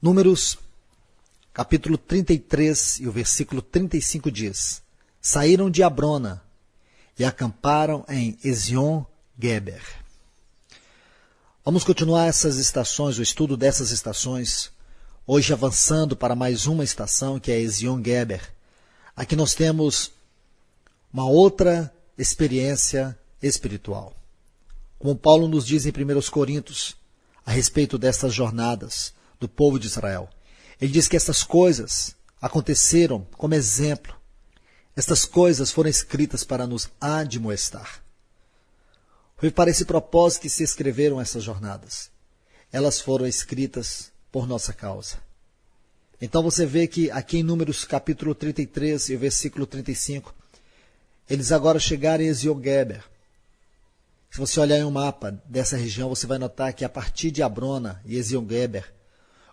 Números, capítulo 33 e o versículo 35 diz: Saíram de Abrona e acamparam em Ezion-Geber. Vamos continuar essas estações, o estudo dessas estações, hoje avançando para mais uma estação, que é Ezion-Geber. Aqui nós temos uma outra experiência espiritual. Como Paulo nos diz em 1 Coríntios, a respeito dessas jornadas do povo de Israel. Ele diz que essas coisas aconteceram como exemplo. Estas coisas foram escritas para nos admoestar. Foi para esse propósito que se escreveram essas jornadas. Elas foram escritas por nossa causa. Então você vê que aqui em Números capítulo 33 e o versículo 35, eles agora chegaram em Ezion-Geber. Se você olhar em um mapa dessa região, você vai notar que a partir de Abrona e Ezion-Geber,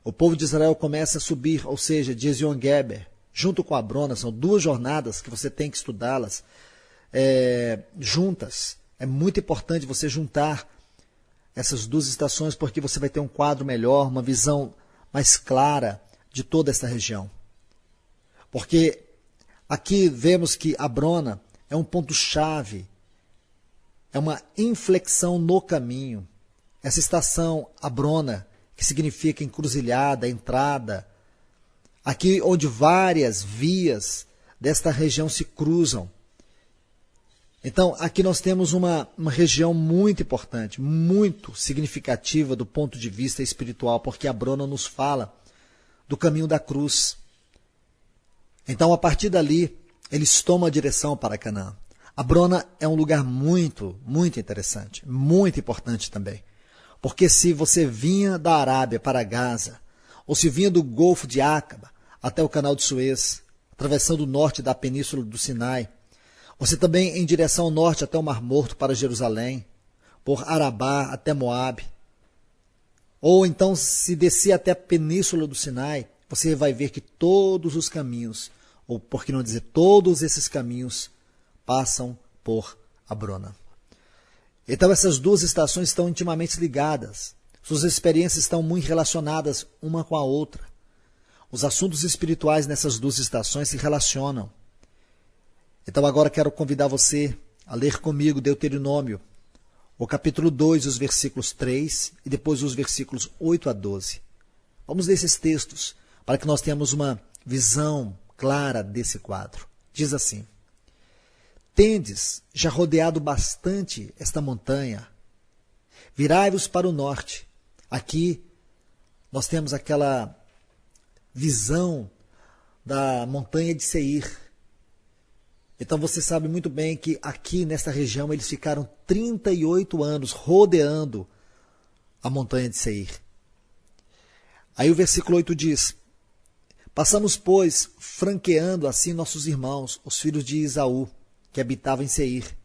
o povo de Israel começa a subir, ou seja, de Ezion-Geber, junto com Abrona. São duas jornadas que você tem que estudá-las juntas. É muito importante você juntar essas duas estações, porque você vai ter um quadro melhor, uma visão mais clara de toda essa região. Porque aqui vemos que Abrona é um ponto-chave, é uma inflexão no caminho. Essa estação Abrona, que significa encruzilhada, entrada, aqui onde várias vias desta região se cruzam. Então, aqui nós temos uma região muito importante, muito significativa do ponto de vista espiritual, porque Abrona nos fala do caminho da cruz. Então, a partir dali, eles tomam a direção para Canaã. Abrona é um lugar muito, muito interessante, muito importante também. Porque se você vinha da Arábia para Gaza, ou se vinha do Golfo de Acaba até o Canal de Suez, atravessando o norte da Península do Sinai, você também em direção ao norte até o Mar Morto para Jerusalém, por Arabá até Moabe, ou então se descer até a Península do Sinai, você vai ver que todos os caminhos, ou por que não dizer todos esses caminhos, passam por Abrona. Então essas duas estações estão intimamente ligadas. Suas experiências estão muito relacionadas uma com a outra. Os assuntos espirituais nessas duas estações se relacionam. Então agora quero convidar você a ler comigo Deuteronômio, o capítulo 2, os versículos 3 e depois os versículos 8 a 12. Vamos ler esses textos para que nós tenhamos uma visão clara desse quadro. Diz assim: Tendes já rodeado bastante esta montanha, virai-vos para o norte. Aqui nós temos aquela visão da montanha de Seir. Então você sabe muito bem que aqui nesta região eles ficaram 38 anos rodeando a montanha de Seir. Aí o versículo 8 diz: Passamos, pois, franqueando assim nossos irmãos, os filhos de Esaú, que habitavam em Seir,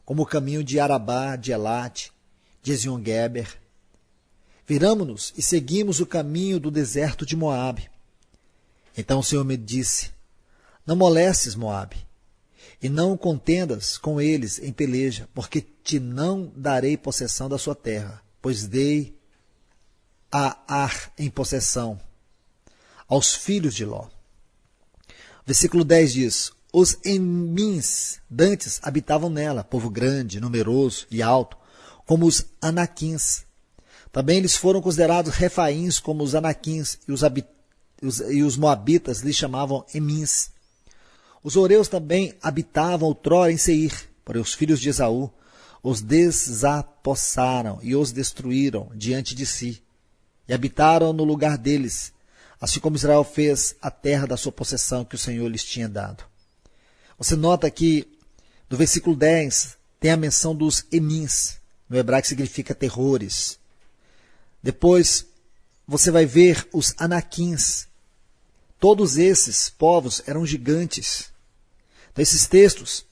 como o caminho de Arabá, de Elate, de Ezion-Geber. Viramo-nos e seguimos o caminho do deserto de Moabe. Então o Senhor me disse: Não molestes Moabe, e não contendas com eles em peleja, porque te não darei possessão da sua terra, pois dei a Ar em possessão aos filhos de Ló. Versículo 10 diz: Os Emins dantes habitavam nela, povo grande, numeroso e alto, como os Anaquins. Também eles foram considerados refaíns como os Anaquins, e os moabitas lhes chamavam Emins. Os oreus também habitavam outrora em Seir, porém os filhos de Esaú os desapossaram e os destruíram diante de si, e habitaram no lugar deles, assim como Israel fez a terra da sua possessão que o Senhor lhes tinha dado. Você nota que no versículo 10 tem a menção dos Emins, no hebraico significa terrores. Depois você vai ver os Anaquins. Todos esses povos eram gigantes. Então esses textos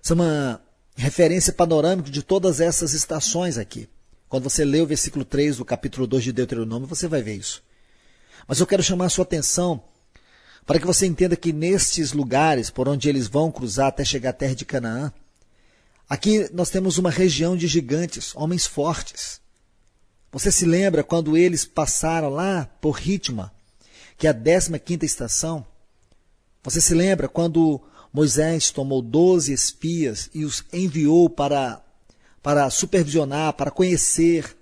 são uma referência panorâmica de todas essas estações aqui. Quando você lê o versículo 3 do capítulo 2 de Deuteronômio, você vai ver isso. Mas eu quero chamar a sua atenção para que você entenda que nestes lugares por onde eles vão cruzar até chegar à terra de Canaã, aqui nós temos uma região de gigantes, homens fortes. Você se lembra quando eles passaram lá por Ritma, que é a 15ª estação? Você se lembra quando Moisés tomou 12 espias e os enviou para supervisionar, para conhecer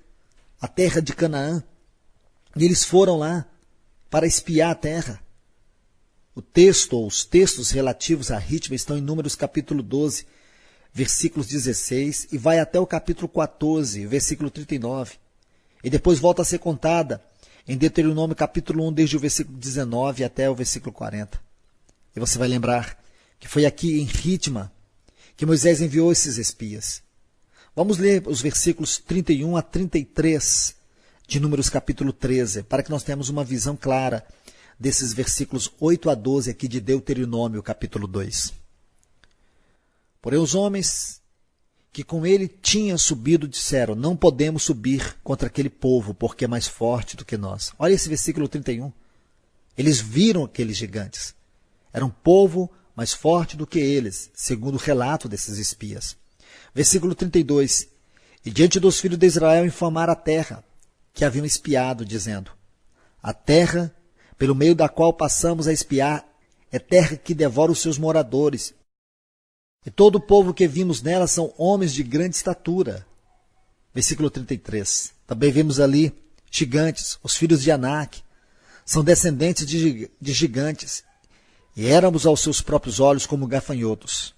a terra de Canaã? E eles foram lá para espiar a terra. O texto, ou os textos relativos a Ritma estão em Números capítulo 12, versículos 16, e vai até o capítulo 14, versículo 39. E depois volta a ser contada em Deuteronômio capítulo 1, desde o versículo 19 até o versículo 40. E você vai lembrar que foi aqui em Ritma que Moisés enviou esses espias. Vamos ler os versículos 31 a 33 de Números capítulo 13, para que nós tenhamos uma visão clara desses versículos 8 a 12 aqui de Deuteronômio capítulo 2. Porém os homens que com ele tinham subido disseram: não podemos subir contra aquele povo, porque é mais forte do que nós. Olha esse versículo 31. Eles viram aqueles gigantes. Era um povo mais forte do que eles, segundo o relato desses espias. Versículo 32. E diante dos filhos de Israel infamaram a terra que haviam espiado, dizendo: a terra, pelo meio da qual passamos a espiar, é terra que devora os seus moradores. E todo o povo que vimos nela são homens de grande estatura. Versículo 33. Também vemos ali gigantes, os filhos de Anak. São descendentes de gigantes. E éramos aos seus próprios olhos como gafanhotos.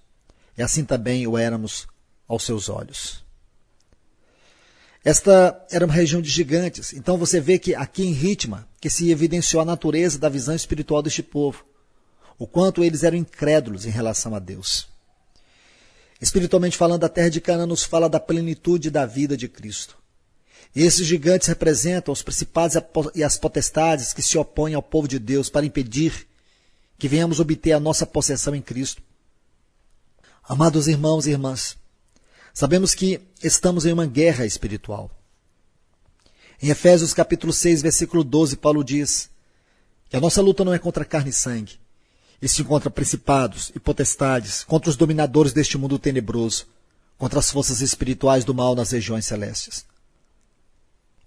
E assim também o éramos aos seus olhos. Esta era uma região de gigantes. Então você vê que aqui em Ritma, que se evidenciou a natureza da visão espiritual deste povo. O quanto eles eram incrédulos em relação a Deus. Espiritualmente falando, a terra de Canaã nos fala da plenitude da vida de Cristo. E esses gigantes representam os principados e as potestades que se opõem ao povo de Deus para impedir que venhamos obter a nossa possessão em Cristo. Amados irmãos e irmãs, sabemos que estamos em uma guerra espiritual. Em Efésios capítulo 6, versículo 12, Paulo diz que a nossa luta não é contra carne e sangue, e sim contra principados e potestades, contra os dominadores deste mundo tenebroso, contra as forças espirituais do mal nas regiões celestes.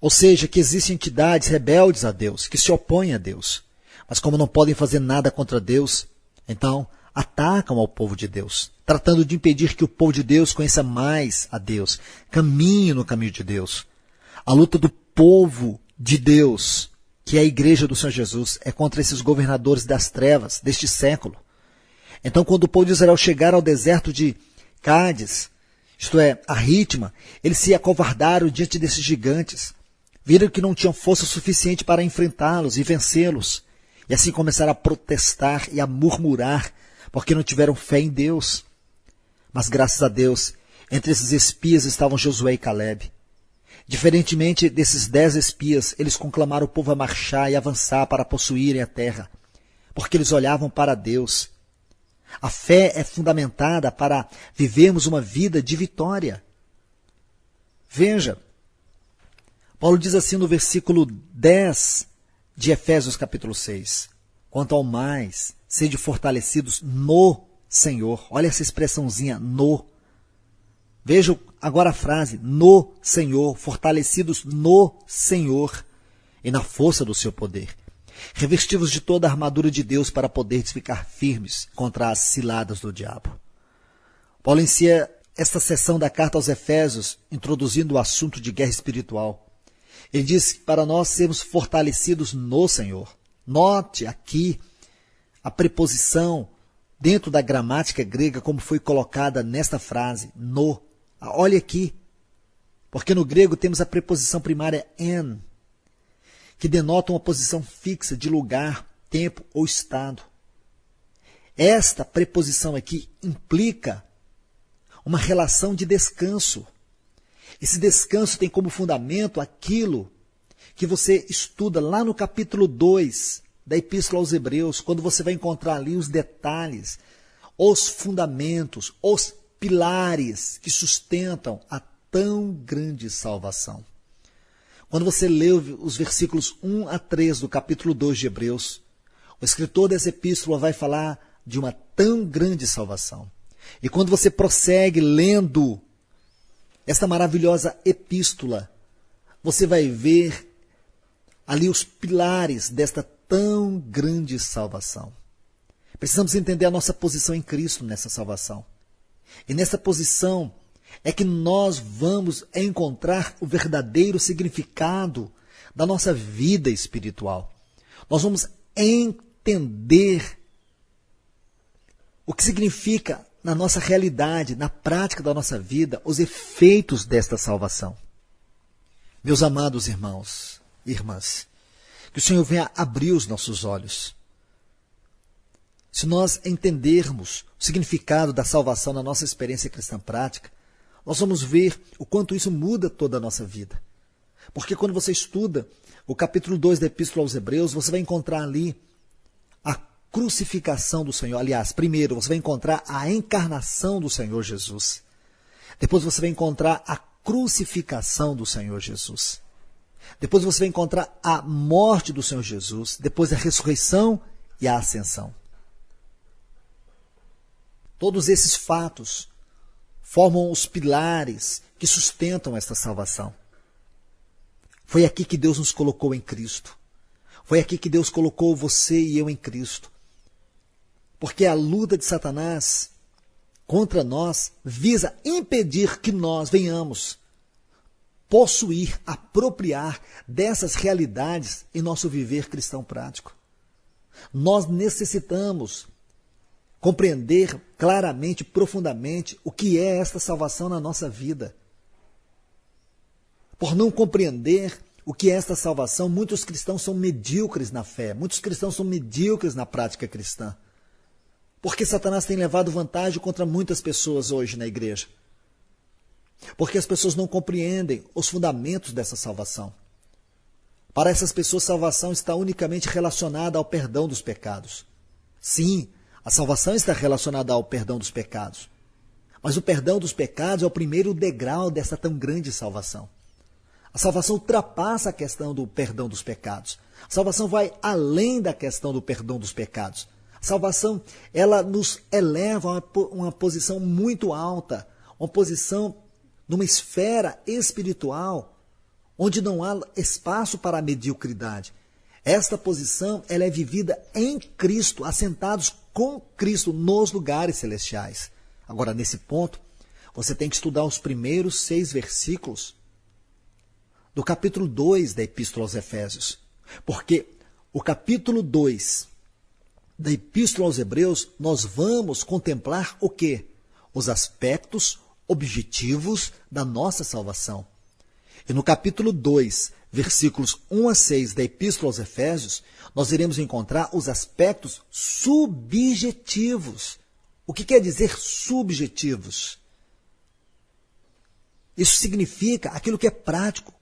Ou seja, que existem entidades rebeldes a Deus, que se opõem a Deus, mas como não podem fazer nada contra Deus, então atacam ao povo de Deus, tratando de impedir que o povo de Deus conheça mais a Deus, caminhe no caminho de Deus. A luta do povo de Deus, que é a igreja do Senhor Jesus, é contra esses governadores das trevas deste século. Então, quando o povo de Israel chegar ao deserto de Cádiz, isto é, a Ritma, eles se acovardaram diante desses gigantes, viram que não tinham força suficiente para enfrentá-los e vencê-los, e assim começaram a protestar e a murmurar, porque não tiveram fé em Deus. Mas graças a Deus, entre esses espias estavam Josué e Calebe. Diferentemente desses 10 espias, eles conclamaram o povo a marchar e avançar para possuírem a terra, porque eles olhavam para Deus. A fé é fundamentada para vivermos uma vida de vitória. Veja, Paulo diz assim no versículo 10 de Efésios capítulo 6, quanto ao mais, sede fortalecidos no Senhor. Olha essa expressãozinha, no. Vejam agora a frase, no Senhor, fortalecidos no Senhor e na força do seu poder. Revestivos de toda a armadura de Deus para poderes ficar firmes contra as ciladas do diabo. Paulo inicia esta seção da carta aos Efésios, introduzindo o assunto de guerra espiritual. Ele diz que para nós sermos fortalecidos no Senhor. Note aqui a preposição dentro da gramática grega como foi colocada nesta frase, no. Olha aqui, porque no grego temos a preposição primária en, que denota uma posição fixa de lugar, tempo ou estado. Esta preposição aqui implica uma relação de descanso. Esse descanso tem como fundamento aquilo que você estuda lá no capítulo 2 da Epístola aos Hebreus, quando você vai encontrar ali os detalhes, os fundamentos, os pilares que sustentam a tão grande salvação. Quando você lê os versículos 1 a 3 do capítulo 2 de Hebreus, o escritor dessa epístola vai falar de uma tão grande salvação. E quando você prossegue lendo esta maravilhosa epístola, você vai ver ali os pilares desta tão grande salvação. Precisamos entender a nossa posição em Cristo nessa salvação. E nessa posição é que nós vamos encontrar o verdadeiro significado da nossa vida espiritual. Nós vamos entender o que significa na nossa realidade, na prática da nossa vida, os efeitos desta salvação. Meus amados irmãos e irmãs, que o Senhor venha abrir os nossos olhos. Se nós entendermos o significado da salvação na nossa experiência cristã prática, nós vamos ver o quanto isso muda toda a nossa vida. Porque quando você estuda o capítulo 2 da Epístola aos Hebreus, você vai encontrar ali a crucificação do Senhor. Aliás, primeiro você vai encontrar a encarnação do Senhor Jesus. Depois você vai encontrar a crucificação do Senhor Jesus. Depois você vai encontrar a morte do Senhor Jesus. Depois a ressurreição e a ascensão. Todos esses fatos formam os pilares que sustentam esta salvação. Foi aqui que Deus nos colocou em Cristo. Foi aqui que Deus colocou você e eu em Cristo. Porque a luta de Satanás contra nós visa impedir que nós venhamos possuir, apropriar dessas realidades em nosso viver cristão prático. Nós necessitamos compreender claramente, profundamente, o que é esta salvação na nossa vida. Por não compreender o que é esta salvação, muitos cristãos são medíocres na fé, muitos cristãos são medíocres na prática cristã. Porque Satanás tem levado vantagem contra muitas pessoas hoje na igreja. Porque as pessoas não compreendem os fundamentos dessa salvação. Para essas pessoas, salvação está unicamente relacionada ao perdão dos pecados. Sim, a salvação está relacionada ao perdão dos pecados. Mas o perdão dos pecados é o primeiro degrau dessa tão grande salvação. A salvação ultrapassa a questão do perdão dos pecados. A salvação vai além da questão do perdão dos pecados. A salvação, ela nos eleva a uma posição muito alta, uma posição numa esfera espiritual, onde não há espaço para a mediocridade. Esta posição, ela é vivida em Cristo, assentados com Cristo nos lugares celestiais. Agora, nesse ponto, você tem que estudar os primeiros 6 versículos do capítulo 2 da Epístola aos Efésios. Porque o capítulo 2 da Epístola aos Hebreus, nós vamos contemplar o quê? Os aspectos objetivos da nossa salvação. E no capítulo 2, versículos 1 a 6 da Epístola aos Efésios, nós iremos encontrar os aspectos subjetivos. O que quer dizer subjetivos? Isso significa aquilo que é prático,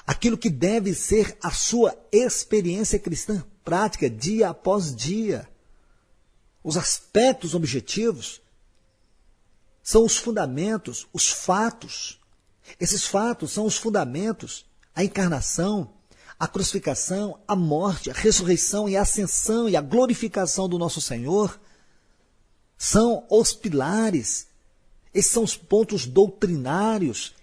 aquilo que deve ser a sua experiência cristã prática, dia após dia. Os aspectos objetivos são os fundamentos, os fatos. Esses fatos são os fundamentos, a encarnação, a crucificação, a morte, a ressurreição e a ascensão e a glorificação do nosso Senhor. São os pilares, esses são os pontos doutrinários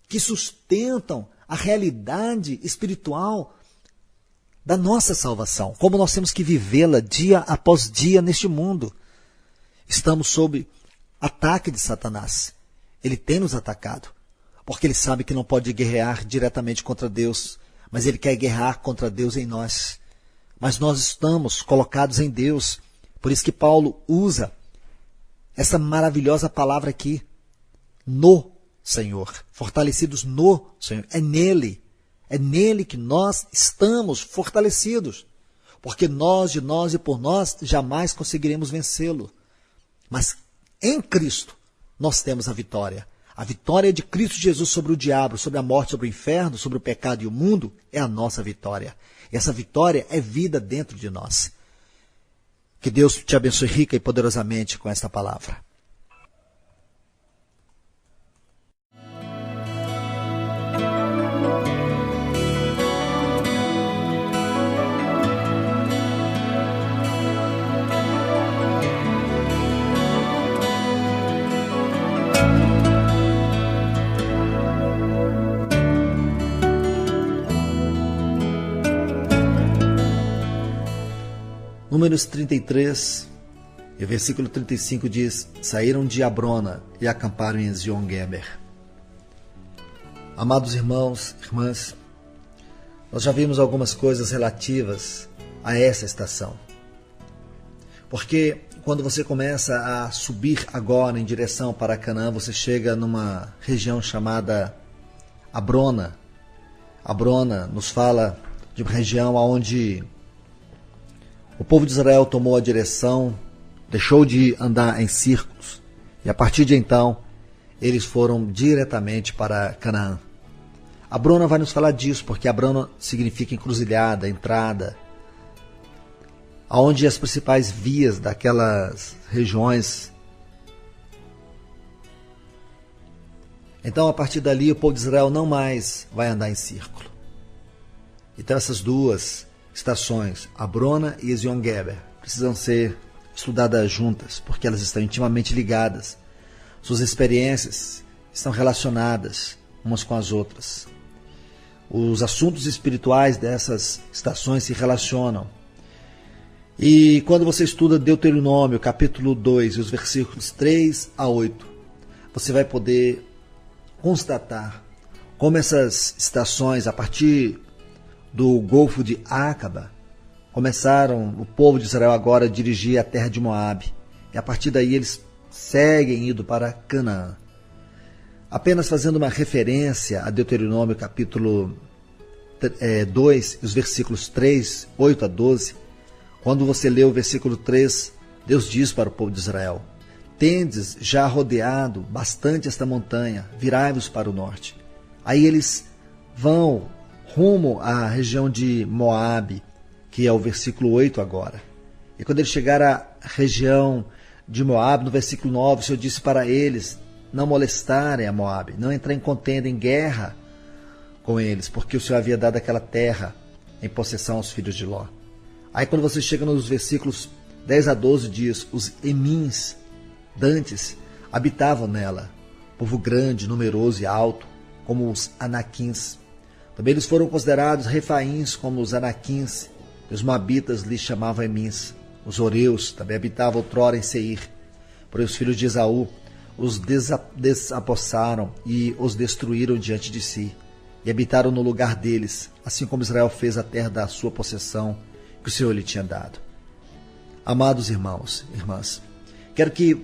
que sustentam a realidade espiritual da nossa salvação, como nós temos que vivê-la dia após dia neste mundo. Estamos sob ataque de Satanás. Ele tem nos atacado, porque ele sabe que não pode guerrear diretamente contra Deus, mas ele quer guerrear contra Deus em nós. Mas nós estamos colocados em Deus. Por isso que Paulo usa essa maravilhosa palavra aqui, no Senhor, fortalecidos no Senhor. É nele que nós estamos fortalecidos, porque nós, de nós e por nós, jamais conseguiremos vencê-lo. Mas em Cristo nós temos a vitória. A vitória de Cristo Jesus sobre o diabo, sobre a morte, sobre o inferno, sobre o pecado e o mundo, é a nossa vitória. E essa vitória é vida dentro de nós. Que Deus te abençoe rica e poderosamente com esta palavra. Números 33, e o versículo 35 diz: saíram de Abrona e acamparam em Ezion-Geber. Amados irmãos, irmãs, nós já vimos algumas coisas relativas a essa estação. Porque quando você começa a subir agora em direção para Canaã, você chega numa região chamada Abrona. Abrona nos fala de uma região onde o povo de Israel tomou a direção, deixou de andar em círculos, e a partir de então eles foram diretamente para Canaã. Abrona vai nos falar disso, porque Abrona significa encruzilhada, entrada, onde as principais vias daquelas regiões. Então, a partir dali, o povo de Israel não mais vai andar em círculo. Então, essas duas estações, Abrona e Ezion-Geber, precisam ser estudadas juntas, porque elas estão intimamente ligadas. Suas experiências estão relacionadas umas com as outras. Os assuntos espirituais dessas estações se relacionam. E quando você estuda Deuteronômio, capítulo 2, e os versículos 3 a 8, você vai poder constatar como essas estações, a partir do Golfo de Acaba, começaram o povo de Israel agora a dirigir a terra de Moabe. E a partir daí eles seguem indo para Canaã. Apenas fazendo uma referência a Deuteronômio capítulo 2, os versículos 3, 8 a 12, quando você lê o versículo 3, Deus diz para o povo de Israel: tendes já rodeado bastante esta montanha, virai-vos para o norte. Aí eles vão rumo à região de Moabe, que é o versículo 8 agora. E quando eles chegaram à região de Moabe, no versículo 9, o Senhor disse para eles não molestarem a Moabe, não entrar em contenda, em guerra com eles, porque o Senhor havia dado aquela terra em possessão aos filhos de Ló. Aí quando você chega nos versículos 10 a 12, diz: os Emins, dantes, habitavam nela, povo grande, numeroso e alto, como os Anaquins. Também eles foram considerados refaíns como os Anaquins, e os Moabitas lhes chamavam Emins. Os Oreus também habitavam outrora em Seir, porém os filhos de Esaú os desapossaram e os destruíram diante de si, e habitaram no lugar deles, assim como Israel fez a terra da sua possessão, que o Senhor lhe tinha dado. Amados irmãos, irmãs, quero que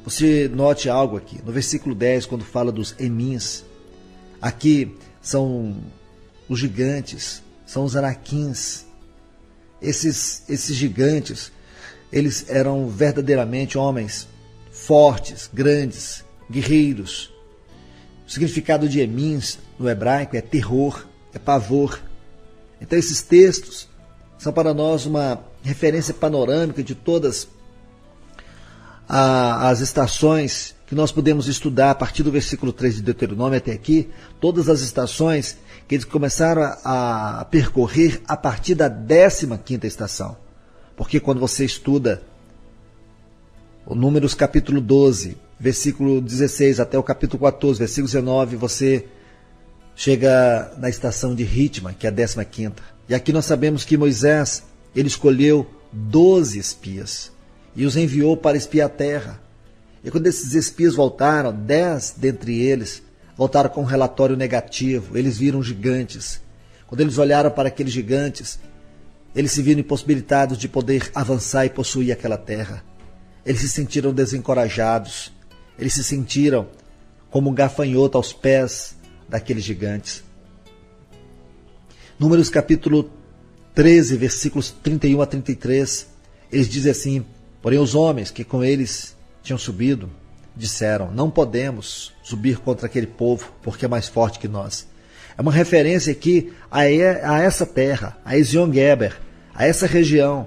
você note algo aqui. No versículo 10, quando fala dos Emins, aqui são os gigantes, são os Anaquins. Esses gigantes, eles eram verdadeiramente homens fortes, grandes, guerreiros. O significado de Emins no hebraico é terror, é pavor. Então esses textos são para nós uma referência panorâmica de todas as estações que nós podemos estudar a partir do versículo 3 de Deuteronômio até aqui, todas as estações que eles começaram a percorrer a partir da 15ª estação. Porque quando você estuda o Números capítulo 12, versículo 16 até o capítulo 14, versículo 19, você chega na estação de Ritma, que é a 15ª. E aqui nós sabemos que Moisés, ele escolheu 12 espias e os enviou para espiar a terra. E quando esses espias voltaram, 10 dentre eles voltaram com um relatório negativo. Eles viram gigantes. Quando eles olharam para aqueles gigantes, eles se viram impossibilitados de poder avançar e possuir aquela terra. Eles se sentiram desencorajados. Eles se sentiram como um gafanhoto aos pés daqueles gigantes. Números capítulo 13, versículos 31 a 33, eles dizem assim: porém os homens que com eles tinham subido disseram: não podemos subir contra aquele povo, porque é mais forte que nós. É uma referência aqui a essa terra, a Ezion-Geber, a essa região.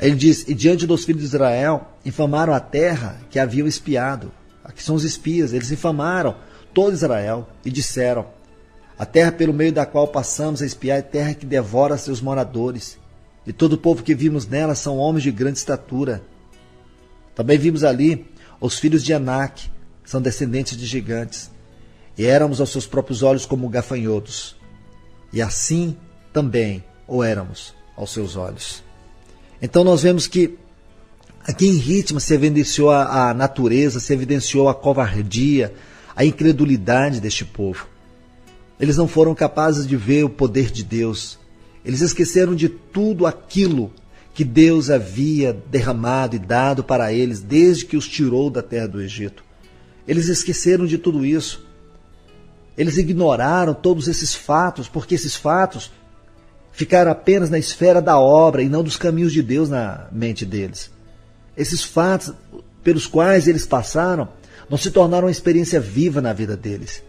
Ele diz: e diante dos filhos de Israel infamaram a terra que haviam espiado. Aqui são os espias, eles infamaram todo Israel e disseram: a terra pelo meio da qual passamos a espiar é terra que devora seus moradores, e todo o povo que vimos nela são homens de grande estatura. Também vimos ali os filhos de Anak, que são descendentes de gigantes, e éramos aos seus próprios olhos como gafanhotos, e assim também o éramos aos seus olhos. Então nós vemos que aqui em Ritma se evidenciou a natureza, se evidenciou a covardia, a incredulidade deste povo. Eles não foram capazes de ver o poder de Deus. Eles esqueceram de tudo aquilo que Deus havia derramado e dado para eles desde que os tirou da terra do Egito. Eles esqueceram de tudo isso. Eles ignoraram todos esses fatos, porque esses fatos ficaram apenas na esfera da obra e não dos caminhos de Deus na mente deles. Esses fatos pelos quais eles passaram não se tornaram uma experiência viva na vida deles.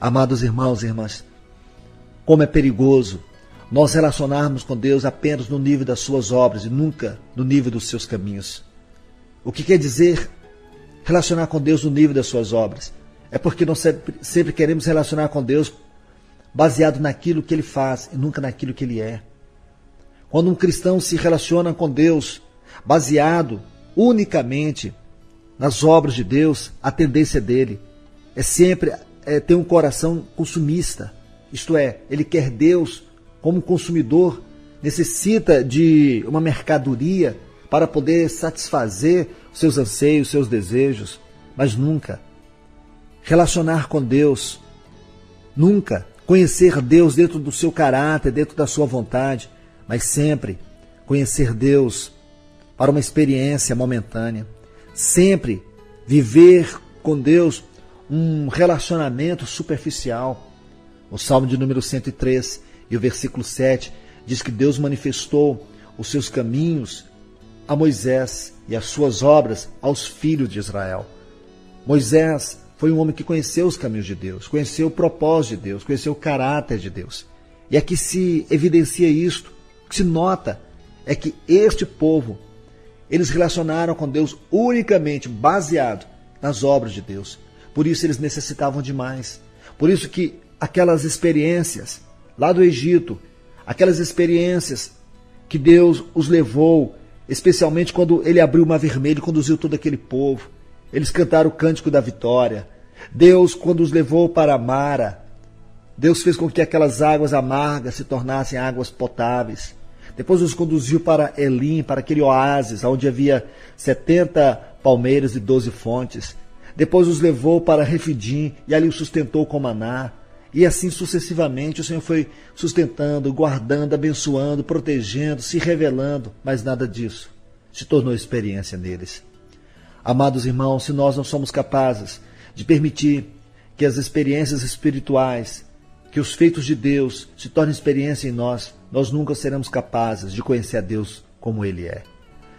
Amados irmãos e irmãs, como é perigoso nós relacionarmos com Deus apenas no nível das suas obras e nunca no nível dos seus caminhos. O que quer dizer relacionar com Deus no nível das suas obras? É porque nós sempre queremos relacionar com Deus baseado naquilo que Ele faz e nunca naquilo que Ele é. Quando um cristão se relaciona com Deus baseado unicamente nas obras de Deus, a tendência dele é sempre ter um coração consumista. Isto é, ele quer Deus como consumidor, necessita de uma mercadoria para poder satisfazer seus anseios, seus desejos, mas nunca relacionar com Deus, nunca conhecer Deus dentro do seu caráter, dentro da sua vontade, mas sempre conhecer Deus para uma experiência momentânea, sempre viver com Deus um relacionamento superficial. O Salmo de número 103 e o versículo 7 diz que Deus manifestou os seus caminhos a Moisés e as suas obras aos filhos de Israel. Moisés foi um homem que conheceu os caminhos de Deus, conheceu o propósito de Deus, conheceu o caráter de Deus. E aqui se evidencia isto, o que se nota é que este povo, eles relacionaram com Deus unicamente baseado nas obras de Deus. Por isso eles necessitavam de mais. Por isso que aquelas experiências lá do Egito, aquelas experiências que Deus os levou, especialmente quando ele abriu o Mar Vermelho e conduziu todo aquele povo. Eles cantaram o cântico da vitória. Deus, quando os levou para Mara, Deus fez com que aquelas águas amargas se tornassem águas potáveis. Depois os conduziu para Elim, para aquele oásis, onde havia 70 palmeiras e 12 fontes. Depois os levou para Refidim e ali os sustentou com maná. E assim sucessivamente o Senhor foi sustentando, guardando, abençoando, protegendo, se revelando, mas nada disso se tornou experiência neles. Amados irmãos, se nós não somos capazes de permitir que as experiências espirituais, que os feitos de Deus se tornem experiência em nós, nós nunca seremos capazes de conhecer a Deus como Ele é.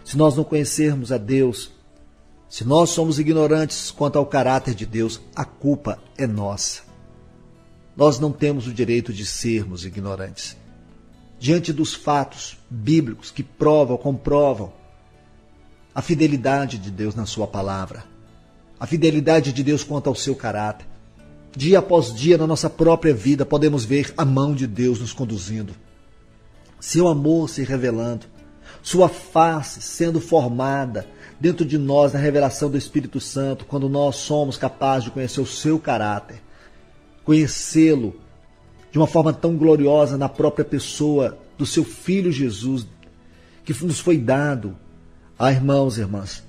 Se nós não conhecermos a Deus, se nós somos ignorantes quanto ao caráter de Deus, a culpa é nossa. Nós não temos o direito de sermos ignorantes. Diante dos fatos bíblicos que comprovam a fidelidade de Deus na sua palavra, a fidelidade de Deus quanto ao seu caráter, dia após dia na nossa própria vida podemos ver a mão de Deus nos conduzindo, seu amor se revelando, sua face sendo formada dentro de nós na revelação do Espírito Santo, quando nós somos capazes de conhecer o seu caráter, conhecê-lo de uma forma tão gloriosa na própria pessoa do seu Filho Jesus, que nos foi dado. Irmãos e irmãs,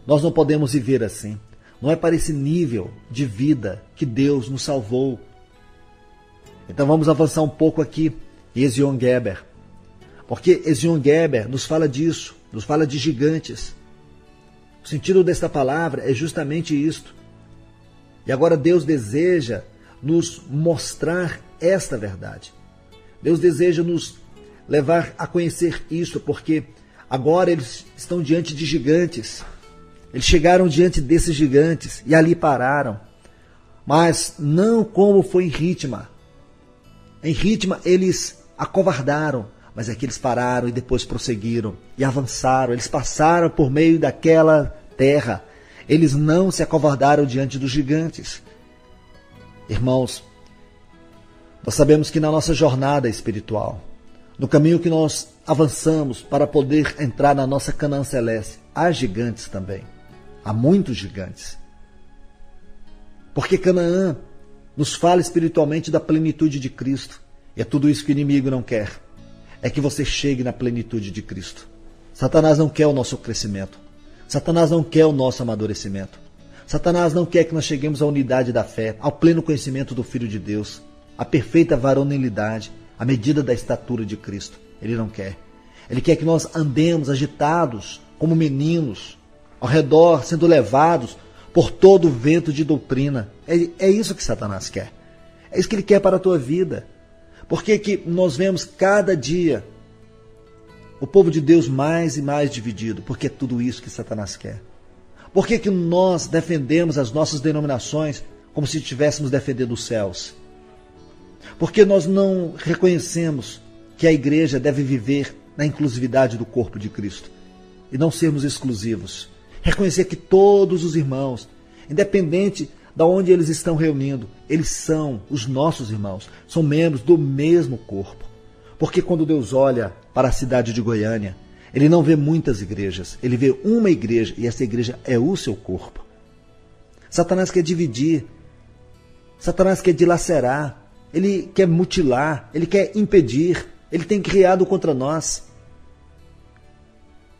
nós não podemos viver assim. Não é para esse nível de vida que Deus nos salvou. Então vamos avançar um pouco aqui em Ezion Geber. Porque Ezion Geber nos fala disso, nos fala de gigantes. O sentido desta palavra é justamente isto. E agora Deus deseja nos mostrar esta verdade. Deus deseja nos levar a conhecer isto, porque agora eles estão diante de gigantes. Eles chegaram diante desses gigantes e ali pararam. Mas não como foi em Ritma. Em Ritma eles acovardaram, mas aqui eles pararam e depois prosseguiram e avançaram. Eles passaram por meio daquela terra. Eles não se acovardaram diante dos gigantes. Irmãos, nós sabemos que na nossa jornada espiritual, no caminho que nós avançamos para poder entrar na nossa Canaã celeste, há gigantes também. Há muitos gigantes. Porque Canaã nos fala espiritualmente da plenitude de Cristo. E é tudo isso que o inimigo não quer. É que você chegue na plenitude de Cristo. Satanás não quer o nosso crescimento. Satanás não quer o nosso amadurecimento. Satanás não quer que nós cheguemos à unidade da fé, ao pleno conhecimento do Filho de Deus, à perfeita varonilidade, à medida da estatura de Cristo. Ele não quer. Ele quer que nós andemos agitados como meninos, ao redor, sendo levados por todo o vento de doutrina. É isso que Satanás quer. É isso que ele quer para a tua vida. Por que nós vemos cada dia o povo de Deus mais e mais dividido? Porque é tudo isso que Satanás quer. Por que nós defendemos as nossas denominações como se estivéssemos defendendo os céus? Porque nós não reconhecemos que a igreja deve viver na inclusividade do corpo de Cristo e não sermos exclusivos. Reconhecer que todos os irmãos, independente de onde eles estão reunindo, eles são os nossos irmãos, são membros do mesmo corpo. Porque quando Deus olha para a cidade de Goiânia, Ele não vê muitas igrejas, Ele vê uma igreja e essa igreja é o seu corpo. Satanás quer dividir, Satanás quer dilacerar, ele quer mutilar, ele quer impedir, ele tem criado contra nós.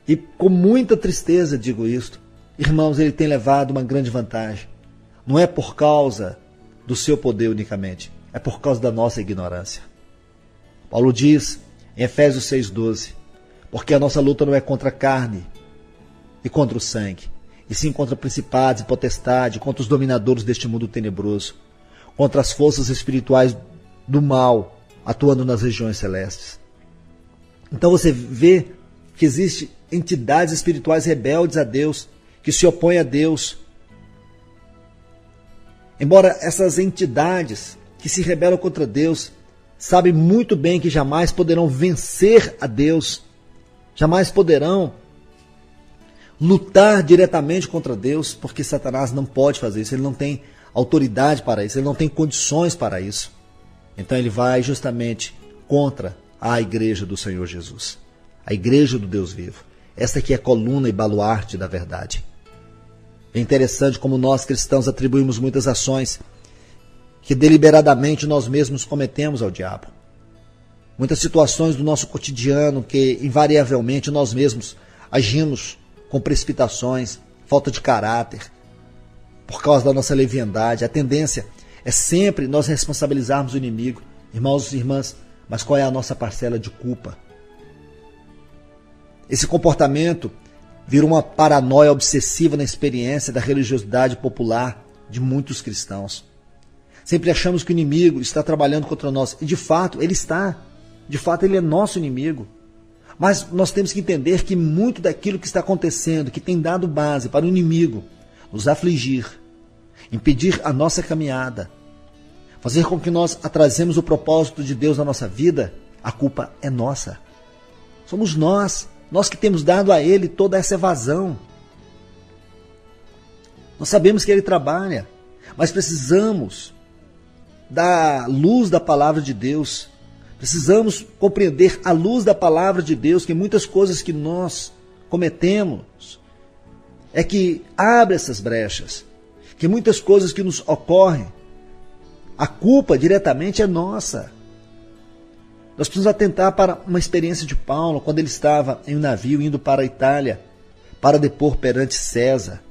E com muita tristeza digo isto, irmãos, ele tem levado uma grande vantagem. Não é por causa do seu poder unicamente, é por causa da nossa ignorância. Paulo diz em Efésios 6,12, porque a nossa luta não é contra a carne e contra o sangue, e sim contra principados e potestades, contra os dominadores deste mundo tenebroso, contra as forças espirituais do mal atuando nas regiões celestes. Então você vê que existem entidades espirituais rebeldes a Deus, que se opõem a Deus. Embora essas entidades que se rebelam contra Deus sabem muito bem que jamais poderão vencer a Deus, jamais poderão lutar diretamente contra Deus, porque Satanás não pode fazer isso, ele não tem autoridade para isso, ele não tem condições para isso. Então ele vai justamente contra a igreja do Senhor Jesus, a igreja do Deus vivo. Esta aqui é a coluna e baluarte da verdade. É interessante como nós cristãos atribuímos muitas ações que deliberadamente nós mesmos cometemos ao diabo. Muitas situações do nosso cotidiano que invariavelmente nós mesmos agimos com precipitações, falta de caráter, por causa da nossa leviandade. A tendência é sempre nós responsabilizarmos o inimigo. Irmãos e irmãs, mas qual é a nossa parcela de culpa? Esse comportamento vira uma paranoia obsessiva na experiência da religiosidade popular de muitos cristãos. Sempre achamos que o inimigo está trabalhando contra nós. E de fato, ele está. De fato, ele é nosso inimigo. Mas nós temos que entender que muito daquilo que está acontecendo, que tem dado base para o inimigo nos afligir, impedir a nossa caminhada, fazer com que nós atrasemos o propósito de Deus na nossa vida, a culpa é nossa. Somos nós que temos dado a ele toda essa evasão. Nós sabemos que ele trabalha, mas precisamos da luz da palavra de Deus. Precisamos compreender à luz da palavra de Deus que muitas coisas que nós cometemos é que abre essas brechas, que muitas coisas que nos ocorrem, a culpa diretamente é nossa. Nós precisamos atentar para uma experiência de Paulo, quando ele estava em um navio indo para a Itália, para depor perante César.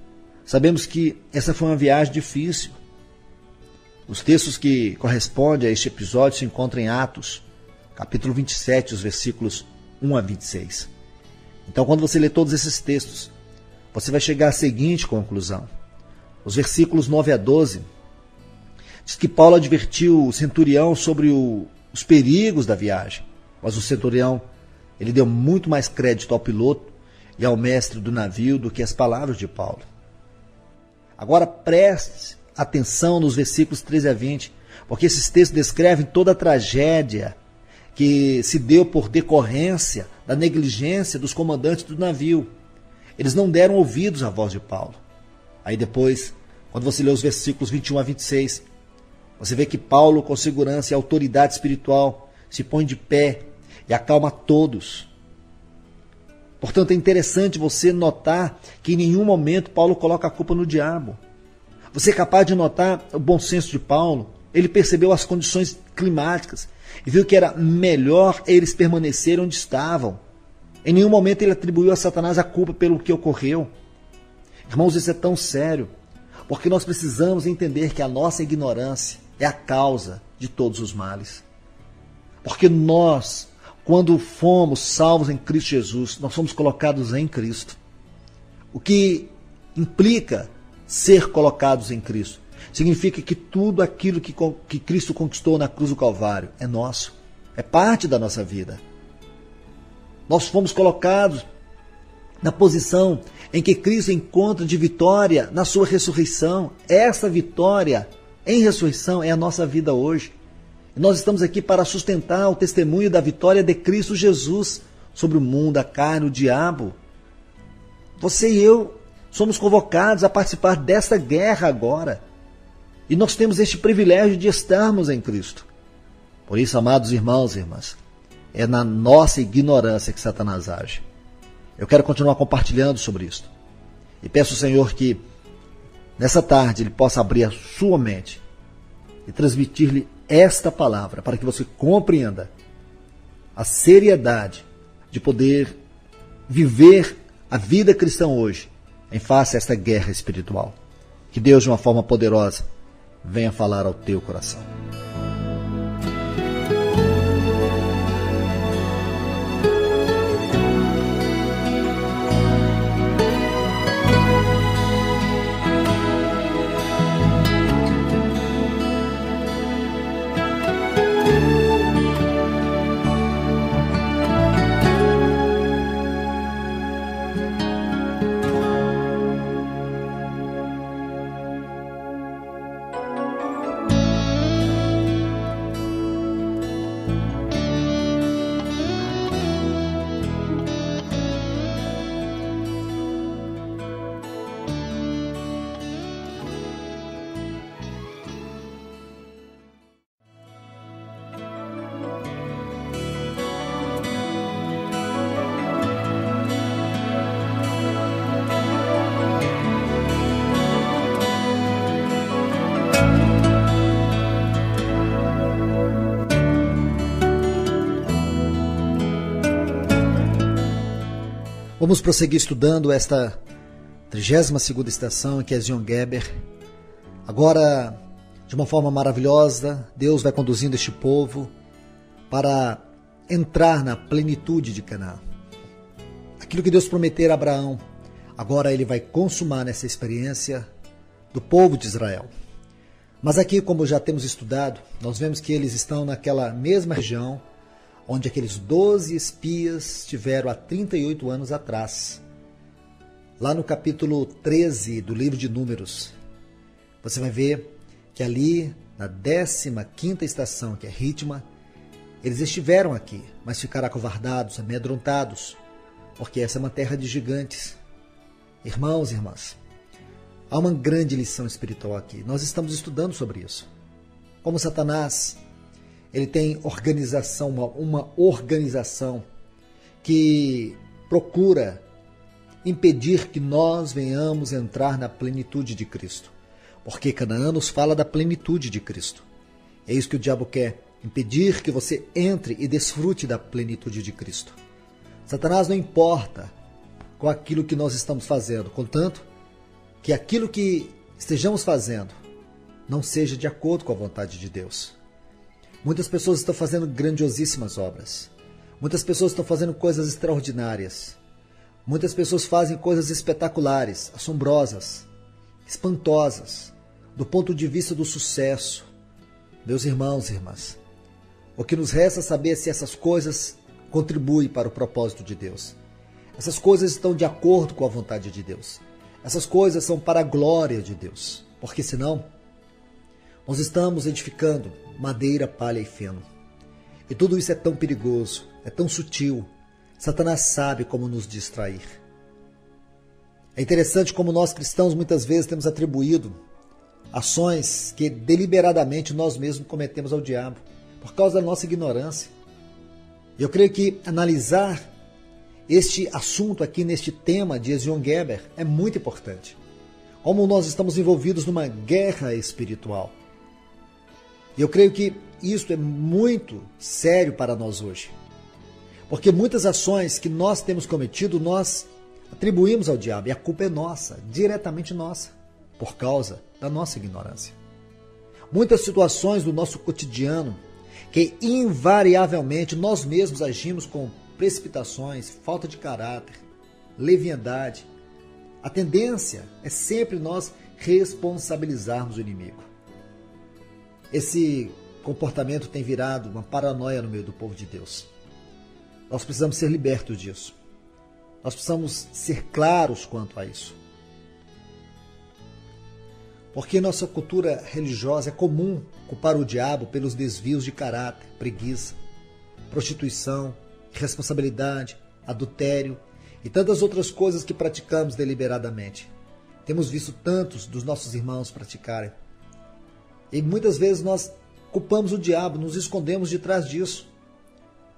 Sabemos que essa foi uma viagem difícil. Os textos que correspondem a este episódio se encontram em Atos, capítulo 27, os versículos 1 a 26. Então, quando você lê todos esses textos, você vai chegar à seguinte conclusão. Os versículos 9 a 12 diz que Paulo advertiu o centurião sobre os perigos da viagem, mas o centurião ele deu muito mais crédito ao piloto e ao mestre do navio do que as palavras de Paulo. Agora preste atenção nos versículos 13 a 20, porque esses textos descrevem toda a tragédia que se deu por decorrência da negligência dos comandantes do navio. Eles não deram ouvidos à voz de Paulo. Aí depois, quando você lê os versículos 21 a 26, você vê que Paulo, com segurança e autoridade espiritual, se põe de pé e acalma todos. Portanto, é interessante você notar que em nenhum momento Paulo coloca a culpa no diabo. Você é capaz de notar o bom senso de Paulo. Ele percebeu as condições climáticas e viu que era melhor eles permanecerem onde estavam. Em nenhum momento ele atribuiu a Satanás a culpa pelo que ocorreu. Irmãos, isso é tão sério, porque nós precisamos entender que a nossa ignorância é a causa de todos os males. Porque nós, quando fomos salvos em Cristo Jesus, nós fomos colocados em Cristo. O que implica ser colocados em Cristo significa que tudo aquilo que Cristo conquistou na cruz do Calvário é nosso, é parte da nossa vida. Nós fomos colocados na posição em que Cristo encontra de vitória na sua ressurreição. Essa vitória em ressurreição é a nossa vida hoje. E nós estamos aqui para sustentar o testemunho da vitória de Cristo Jesus sobre o mundo, a carne, o diabo. Você e eu somos convocados a participar dessa guerra agora. E nós temos este privilégio de estarmos em Cristo. Por isso, amados irmãos e irmãs, é na nossa ignorância que Satanás age. Eu quero continuar compartilhando sobre isso. E peço ao Senhor que, nessa tarde, Ele possa abrir a sua mente e transmitir-lhe esta palavra, para que você compreenda a seriedade de poder viver a vida cristã hoje, em face a esta guerra espiritual. Que Deus, de uma forma poderosa, venha falar ao teu coração. Vamos prosseguir estudando esta 32ª estação, que é Zion Geber. Agora, de uma forma maravilhosa, Deus vai conduzindo este povo para entrar na plenitude de Canaã. Aquilo que Deus prometeu a Abraão, agora Ele vai consumar nessa experiência do povo de Israel. Mas aqui, como já temos estudado, nós vemos que eles estão naquela mesma região onde aqueles 12 espias estiveram há 38 anos atrás. Lá no capítulo 13 do livro de Números, você vai ver que ali, na 15ª estação, que é Ritma, eles estiveram aqui, mas ficaram acovardados, amedrontados, porque essa é uma terra de gigantes. Irmãos e irmãs, há uma grande lição espiritual aqui. Nós estamos estudando sobre isso. Como Satanás, ele tem organização, uma organização que procura impedir que nós venhamos entrar na plenitude de Cristo. Porque Canaã nos fala da plenitude de Cristo. É isso que o diabo quer, impedir que você entre e desfrute da plenitude de Cristo. Satanás não importa com aquilo que nós estamos fazendo, contanto que aquilo que estejamos fazendo não seja de acordo com a vontade de Deus. Muitas pessoas estão fazendo grandiosíssimas obras. Muitas pessoas estão fazendo coisas extraordinárias. Muitas pessoas fazem coisas espetaculares, assombrosas, espantosas, do ponto de vista do sucesso. Meus irmãos e irmãs, o que nos resta saber é se essas coisas contribuem para o propósito de Deus. Essas coisas estão de acordo com a vontade de Deus. Essas coisas são para a glória de Deus, porque senão nós estamos edificando madeira, palha e feno. E tudo isso é tão perigoso, é tão sutil. Satanás sabe como nos distrair. É interessante como nós cristãos muitas vezes temos atribuído ações que deliberadamente nós mesmos cometemos ao diabo, por causa da nossa ignorância. E eu creio que analisar este assunto aqui neste tema de Zion Geber é muito importante. Como nós estamos envolvidos numa guerra espiritual. E eu creio que isso é muito sério para nós hoje. Porque muitas ações que nós temos cometido, nós atribuímos ao diabo, e a culpa é nossa, diretamente nossa, por causa da nossa ignorância. Muitas situações do nosso cotidiano, que invariavelmente nós mesmos agimos com precipitações, falta de caráter, leviandade. A tendência é sempre nós responsabilizarmos o inimigo. Esse comportamento tem virado uma paranoia no meio do povo de Deus. Nós precisamos ser libertos disso. Nós precisamos ser claros quanto a isso. Porque em nossa cultura religiosa é comum culpar o diabo pelos desvios de caráter, preguiça, prostituição, irresponsabilidade, adultério e tantas outras coisas que praticamos deliberadamente. Temos visto tantos dos nossos irmãos praticarem. E muitas vezes nós culpamos o diabo, nos escondemos de trás disso.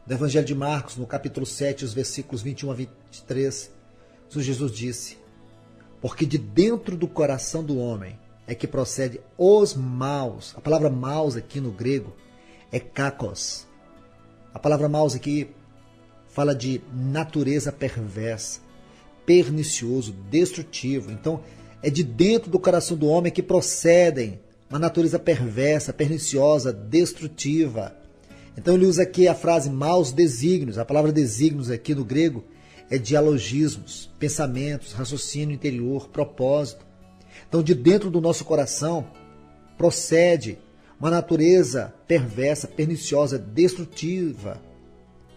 No Evangelho de Marcos, no capítulo 7, os versículos 21 a 23, Jesus disse: porque de dentro do coração do homem é que procede os maus. A palavra maus aqui no grego é kakos. A palavra maus aqui fala de natureza perversa, pernicioso, destrutivo. Então, é de dentro do coração do homem que procedem uma natureza perversa, perniciosa, destrutiva. Então ele usa aqui a frase maus desígnios. A palavra desígnios aqui no grego é dialogismos, pensamentos, raciocínio interior, propósito. Então de dentro do nosso coração procede uma natureza perversa, perniciosa, destrutiva.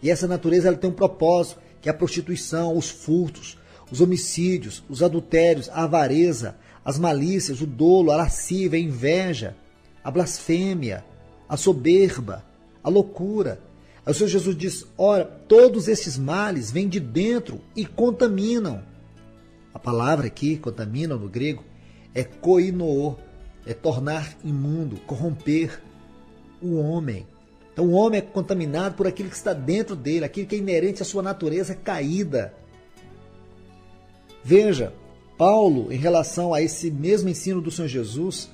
E essa natureza ela tem um propósito, que é a prostituição, os furtos, os homicídios, os adultérios, a avareza, as malícias, o dolo, a lascívia, a inveja, a blasfêmia, a soberba, a loucura. Aí o Senhor Jesus diz: ora, todos esses males vêm de dentro e contaminam. A palavra aqui, contamina no grego, é koinoo, é tornar imundo, corromper o homem. Então o homem é contaminado por aquilo que está dentro dele, aquilo que é inerente à sua natureza caída. Veja, Paulo, em relação a esse mesmo ensino do Senhor Jesus,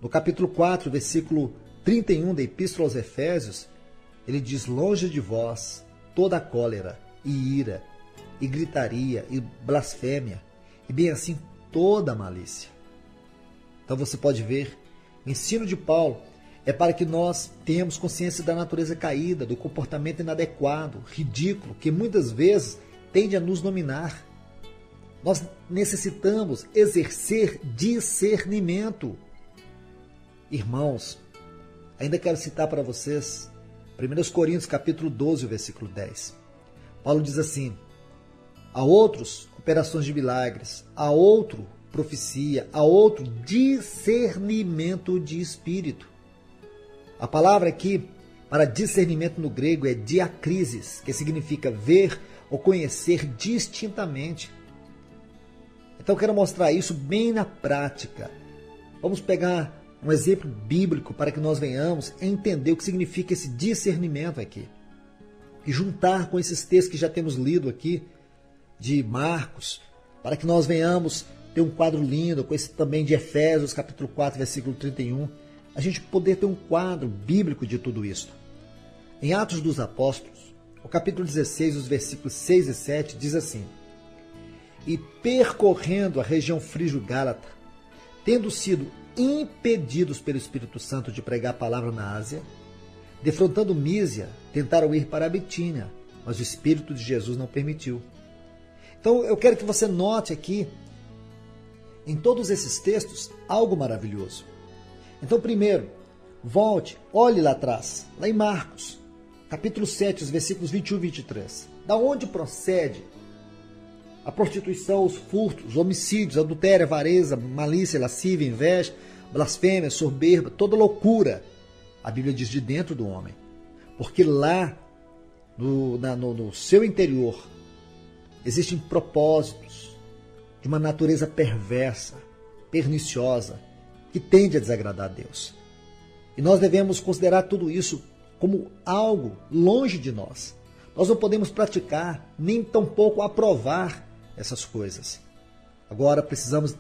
no capítulo 4, versículo 31 da Epístola aos Efésios, ele diz: longe de vós toda a cólera e ira, e gritaria, e blasfêmia, e bem assim toda a malícia. Então você pode ver, o ensino de Paulo é para que nós tenhamos consciência da natureza caída, do comportamento inadequado, ridículo, que muitas vezes tende a nos dominar. Nós necessitamos exercer discernimento. Irmãos, ainda quero citar para vocês 1 Coríntios capítulo 12, versículo 10. Paulo diz assim: a outros operações de milagres, a outro profecia, a outro discernimento de espírito. A palavra aqui para discernimento no grego é diacrisis, que significa ver ou conhecer distintamente. Então eu quero mostrar isso bem na prática. Vamos pegar um exemplo bíblico para que nós venhamos entender o que significa esse discernimento aqui. E juntar com esses textos que já temos lido aqui, de Marcos, para que nós venhamos ter um quadro lindo, com esse também de Efésios, capítulo 4, versículo 31, a gente poder ter um quadro bíblico de tudo isso. Em Atos dos Apóstolos, o capítulo 16, os versículos 6 e 7, diz assim: e percorrendo a região frígio-gálata, tendo sido impedidos pelo Espírito Santo de pregar a palavra na Ásia, defrontando Mísia, tentaram ir para a Bitínia, mas o Espírito de Jesus não permitiu. Então eu quero que você note aqui, em todos esses textos, algo maravilhoso. Então primeiro, volte, olhe lá atrás, lá em Marcos, capítulo 7, os versículos 21 e 23. Da onde procede a prostituição, os furtos, os homicídios, adultério, avareza, malícia, lascívia, inveja, blasfêmia, soberba, toda loucura? A Bíblia diz de dentro do homem. Porque lá, no seu interior, existem propósitos de uma natureza perversa, perniciosa, que tende a desagradar a Deus. E nós devemos considerar tudo isso como algo longe de nós. Nós não podemos praticar, nem tampouco aprovar essas coisas. Agora precisamos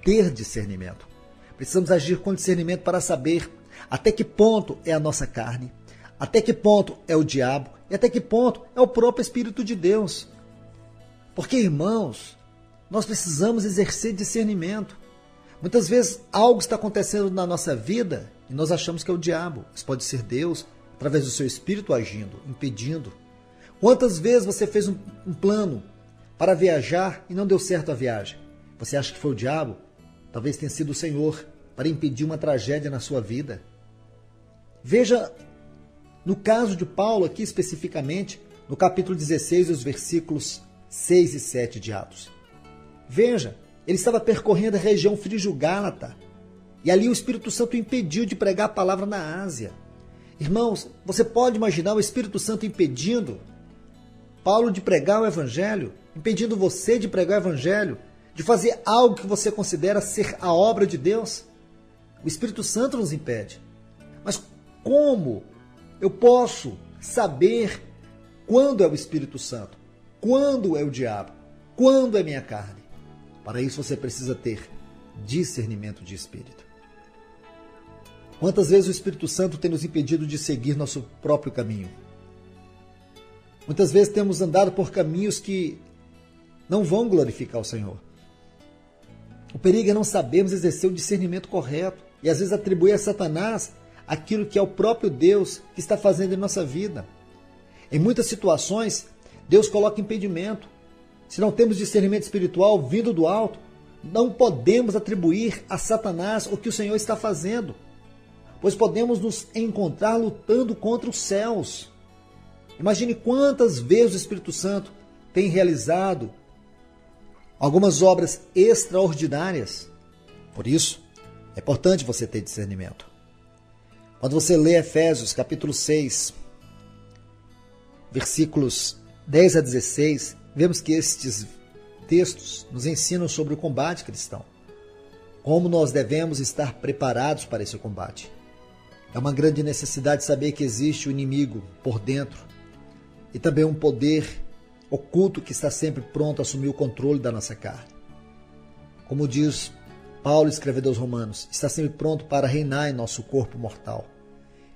ter discernimento. Precisamos agir com discernimento para saber até que ponto é a nossa carne, Até que ponto é o diabo e até que ponto é o próprio Espírito de Deus. Porque, irmãos, nós precisamos exercer discernimento. Muitas vezes algo está acontecendo na nossa vida e nós achamos que é o diabo. Isso pode ser Deus, através do seu Espírito agindo, impedindo. Quantas vezes você fez um plano para viajar e não deu certo a viagem? Você acha que foi o diabo? Talvez tenha sido o Senhor para impedir uma tragédia na sua vida. Veja, no caso de Paulo aqui especificamente, no capítulo 16, os versículos 6 e 7 de Atos. Veja, ele estava percorrendo a região frígio-gálata e ali o Espírito Santo o impediu de pregar a palavra na Ásia. Irmãos, você pode imaginar o Espírito Santo impedindo Paulo de pregar o Evangelho, impedindo você de pregar o Evangelho, de fazer algo que você considera ser a obra de Deus? O Espírito Santo nos impede. Mas como eu posso saber quando é o Espírito Santo? Quando é o diabo? Quando é minha carne? Para isso você precisa ter discernimento de espírito. Quantas vezes o Espírito Santo tem nos impedido de seguir nosso próprio caminho? Muitas vezes temos andado por caminhos que não vão glorificar o Senhor. O perigo é não sabermos exercer o discernimento correto e às vezes atribuir a Satanás aquilo que é o próprio Deus que está fazendo em nossa vida. Em muitas situações, Deus coloca impedimento. Se não temos discernimento espiritual vindo do alto, não podemos atribuir a Satanás o que o Senhor está fazendo, pois podemos nos encontrar lutando contra os céus. Imagine quantas vezes o Espírito Santo tem realizado algumas obras extraordinárias. Por isso, é importante você ter discernimento. Quando você lê Efésios capítulo 6, versículos 10 a 16, vemos que estes textos nos ensinam sobre o combate cristão. Como nós devemos estar preparados para esse combate. É uma grande necessidade saber que existe o inimigo por dentro e também um poder oculto que está sempre pronto a assumir o controle da nossa carne. Como diz Paulo, escrevendo aos Romanos, está sempre pronto para reinar em nosso corpo mortal.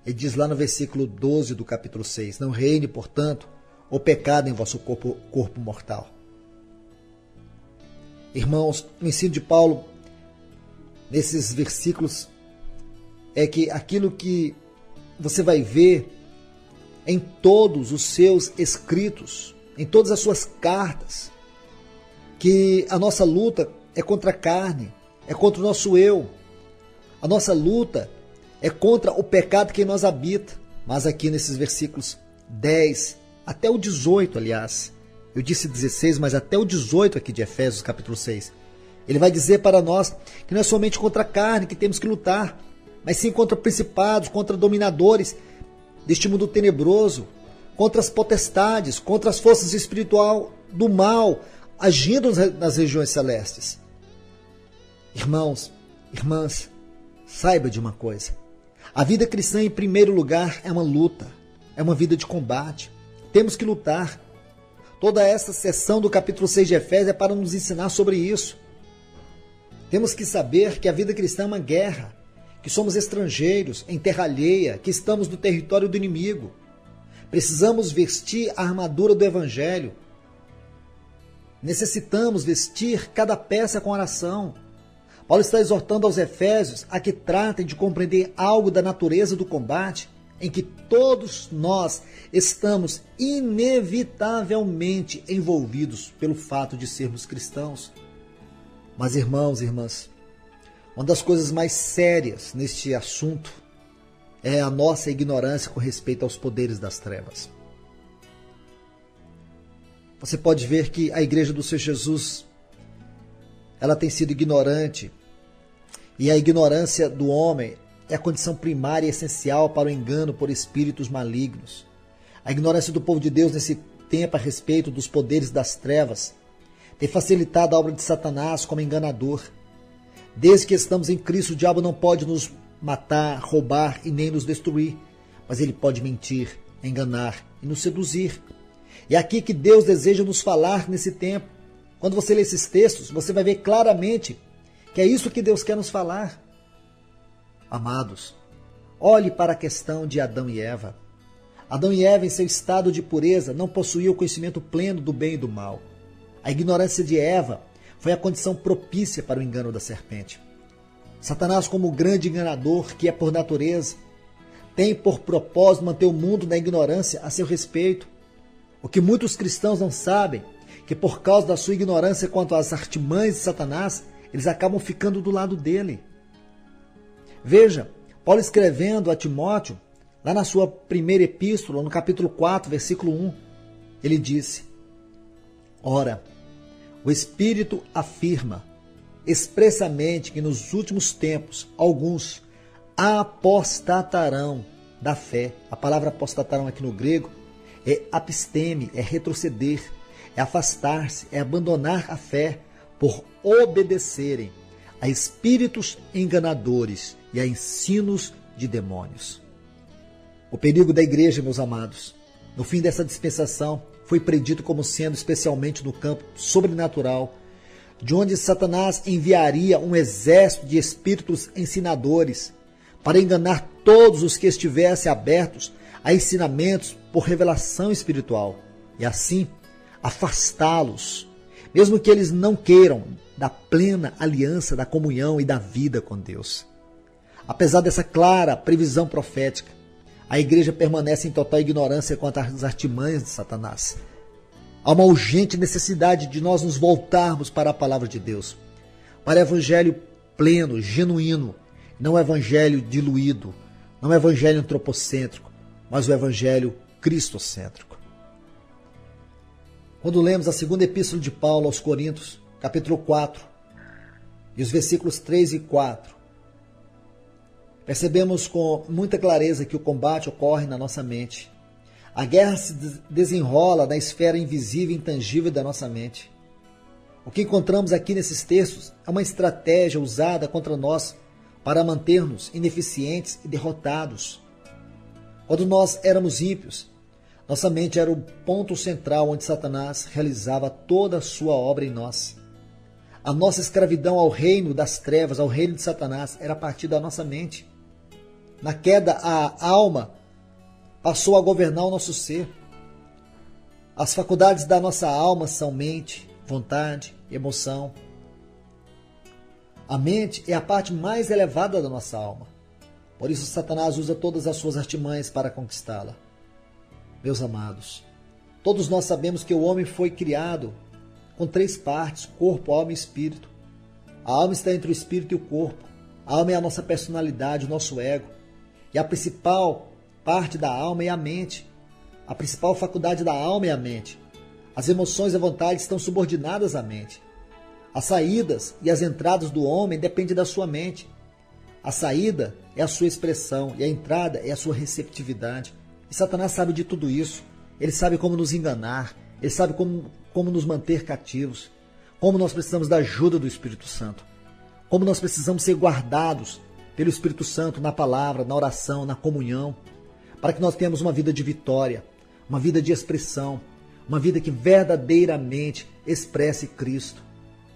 Ele diz lá no versículo 12 do capítulo 6, não reine, portanto, o pecado em vosso corpo mortal. Irmãos, o ensino de Paulo nesses versículos é que aquilo que você vai ver em todos os seus escritos, em todas as suas cartas, que a nossa luta é contra a carne, é contra o nosso eu. A nossa luta é contra o pecado que em nós habita. Mas aqui nesses versículos 10 até o 18, aliás, eu disse 16, mas até o 18 aqui de Efésios capítulo 6, ele vai dizer para nós que não é somente contra a carne que temos que lutar, mas sim contra principados, contra dominadores deste mundo tenebroso, contra as potestades, contra as forças espirituais do mal, agindo nas regiões celestes. Irmãos, irmãs, saiba de uma coisa. A vida cristã, em primeiro lugar, é uma luta, é uma vida de combate. Temos que lutar. Toda essa seção do capítulo 6 de Efésios é para nos ensinar sobre isso. Temos que saber que a vida cristã é uma guerra, que somos estrangeiros, em terra alheia, que estamos no território do inimigo. Precisamos vestir a armadura do Evangelho. Necessitamos vestir cada peça com oração. Paulo está exortando aos Efésios a que tratem de compreender algo da natureza do combate, em que todos nós estamos inevitavelmente envolvidos pelo fato de sermos cristãos. Mas, irmãos e irmãs, uma das coisas mais sérias neste assunto é a nossa ignorância com respeito aos poderes das trevas. Você pode ver que a igreja do Senhor Jesus, ela tem sido ignorante, e a ignorância do homem é a condição primária e essencial para o engano por espíritos malignos. A ignorância do povo de Deus nesse tempo a respeito dos poderes das trevas tem facilitado a obra de Satanás como enganador. Desde que estamos em Cristo, o diabo não pode nos matar, roubar e nem nos destruir, mas ele pode mentir, enganar e nos seduzir. É aqui que Deus deseja nos falar nesse tempo. Quando você lê esses textos, você vai ver claramente que é isso que Deus quer nos falar. Amados, olhe para a questão de Adão e Eva. Adão e Eva, em seu estado de pureza, não possuíam o conhecimento pleno do bem e do mal. A ignorância de Eva foi a condição propícia para o engano da serpente. Satanás, como o grande enganador que é por natureza, tem por propósito manter o mundo na ignorância a seu respeito. O que muitos cristãos não sabem, que por causa da sua ignorância quanto às artimanhas de Satanás, eles acabam ficando do lado dele. Veja, Paulo escrevendo a Timóteo, lá na sua primeira epístola, no capítulo 4, versículo 1, ele disse: Ora, o Espírito afirma expressamente que nos últimos tempos alguns apostatarão da fé. A palavra apostatarão aqui no grego é apisteme, é retroceder, é afastar-se, é abandonar a fé por obedecerem a espíritos enganadores e a ensinos de demônios. O perigo da igreja, meus amados, no fim dessa dispensação, foi predito como sendo especialmente no campo sobrenatural, de onde Satanás enviaria um exército de espíritos ensinadores para enganar todos os que estivessem abertos a ensinamentos por revelação espiritual e assim afastá-los, mesmo que eles não queiram, da plena aliança, da comunhão e da vida com Deus. Apesar dessa clara previsão profética, a igreja permanece em total ignorância quanto às artimanhas de Satanás. Há uma urgente necessidade de nós nos voltarmos para a palavra de Deus, para o evangelho pleno, genuíno, não o evangelho diluído, não o evangelho antropocêntrico, mas o evangelho cristocêntrico. Quando lemos a segunda epístola de Paulo aos Coríntios, capítulo 4, e os versículos 3 e 4, percebemos com muita clareza que o combate ocorre na nossa mente. A guerra se desenrola na esfera invisível e intangível da nossa mente. O que encontramos aqui nesses textos é uma estratégia usada contra nós para manter-nos ineficientes e derrotados. Quando nós éramos ímpios, nossa mente era o ponto central onde Satanás realizava toda a sua obra em nós. A nossa escravidão ao reino das trevas, ao reino de Satanás, era a partir da nossa mente. Na queda, a alma passou a governar o nosso ser. As faculdades da nossa alma são mente, vontade, emoção. A mente é a parte mais elevada da nossa alma. Por isso Satanás usa todas as suas artimanhas para conquistá-la. Meus amados, todos nós sabemos que o homem foi criado com 3 partes, corpo, alma e espírito. A alma está entre o espírito e o corpo. A alma é a nossa personalidade, o nosso ego. E a principal parte da alma é a mente. A principal faculdade da alma é a mente. As emoções e a vontade estão subordinadas à mente. As saídas e as entradas do homem dependem da sua mente. A saída é a sua expressão e a entrada é a sua receptividade. E Satanás sabe de tudo isso. Ele sabe como nos enganar. Ele sabe como nos manter cativos. Como nós precisamos da ajuda do Espírito Santo. Como nós precisamos ser guardados pelo Espírito Santo na palavra, na oração, na comunhão, para que nós tenhamos uma vida de vitória, uma vida de expressão, uma vida que verdadeiramente expresse Cristo,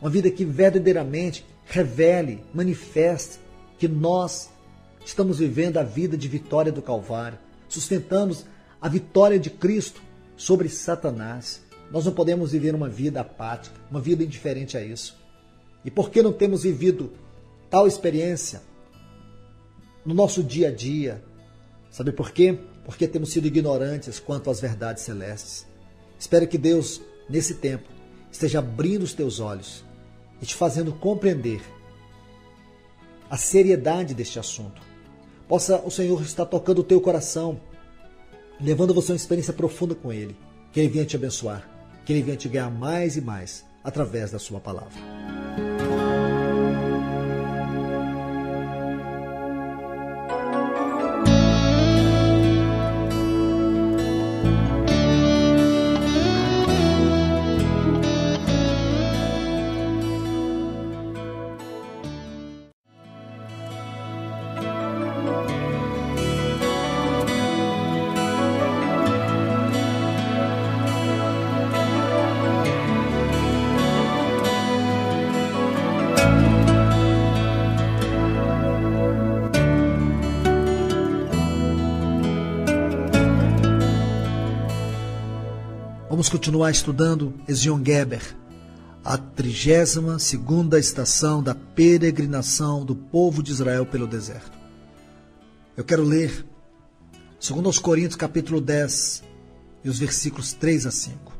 uma vida que verdadeiramente revele, manifeste que nós estamos vivendo a vida de vitória do Calvário, sustentamos a vitória de Cristo sobre Satanás. Nós não podemos viver uma vida apática, uma vida indiferente a isso. E por que não temos vivido tal experiência no nosso dia a dia? Sabe por quê? Porque temos sido ignorantes quanto às verdades celestes. Espero que Deus, nesse tempo, esteja abrindo os teus olhos e te fazendo compreender a seriedade deste assunto. Possa o Senhor estar tocando o teu coração, levando você a uma experiência profunda com Ele. Que Ele venha te abençoar, que Ele venha te ganhar mais e mais através da sua palavra. Vamos continuar estudando Ezion Geber, a 32ª estação da peregrinação do povo de Israel pelo deserto. Eu quero ler 2 Coríntios capítulo 10 e os versículos 3 a 5.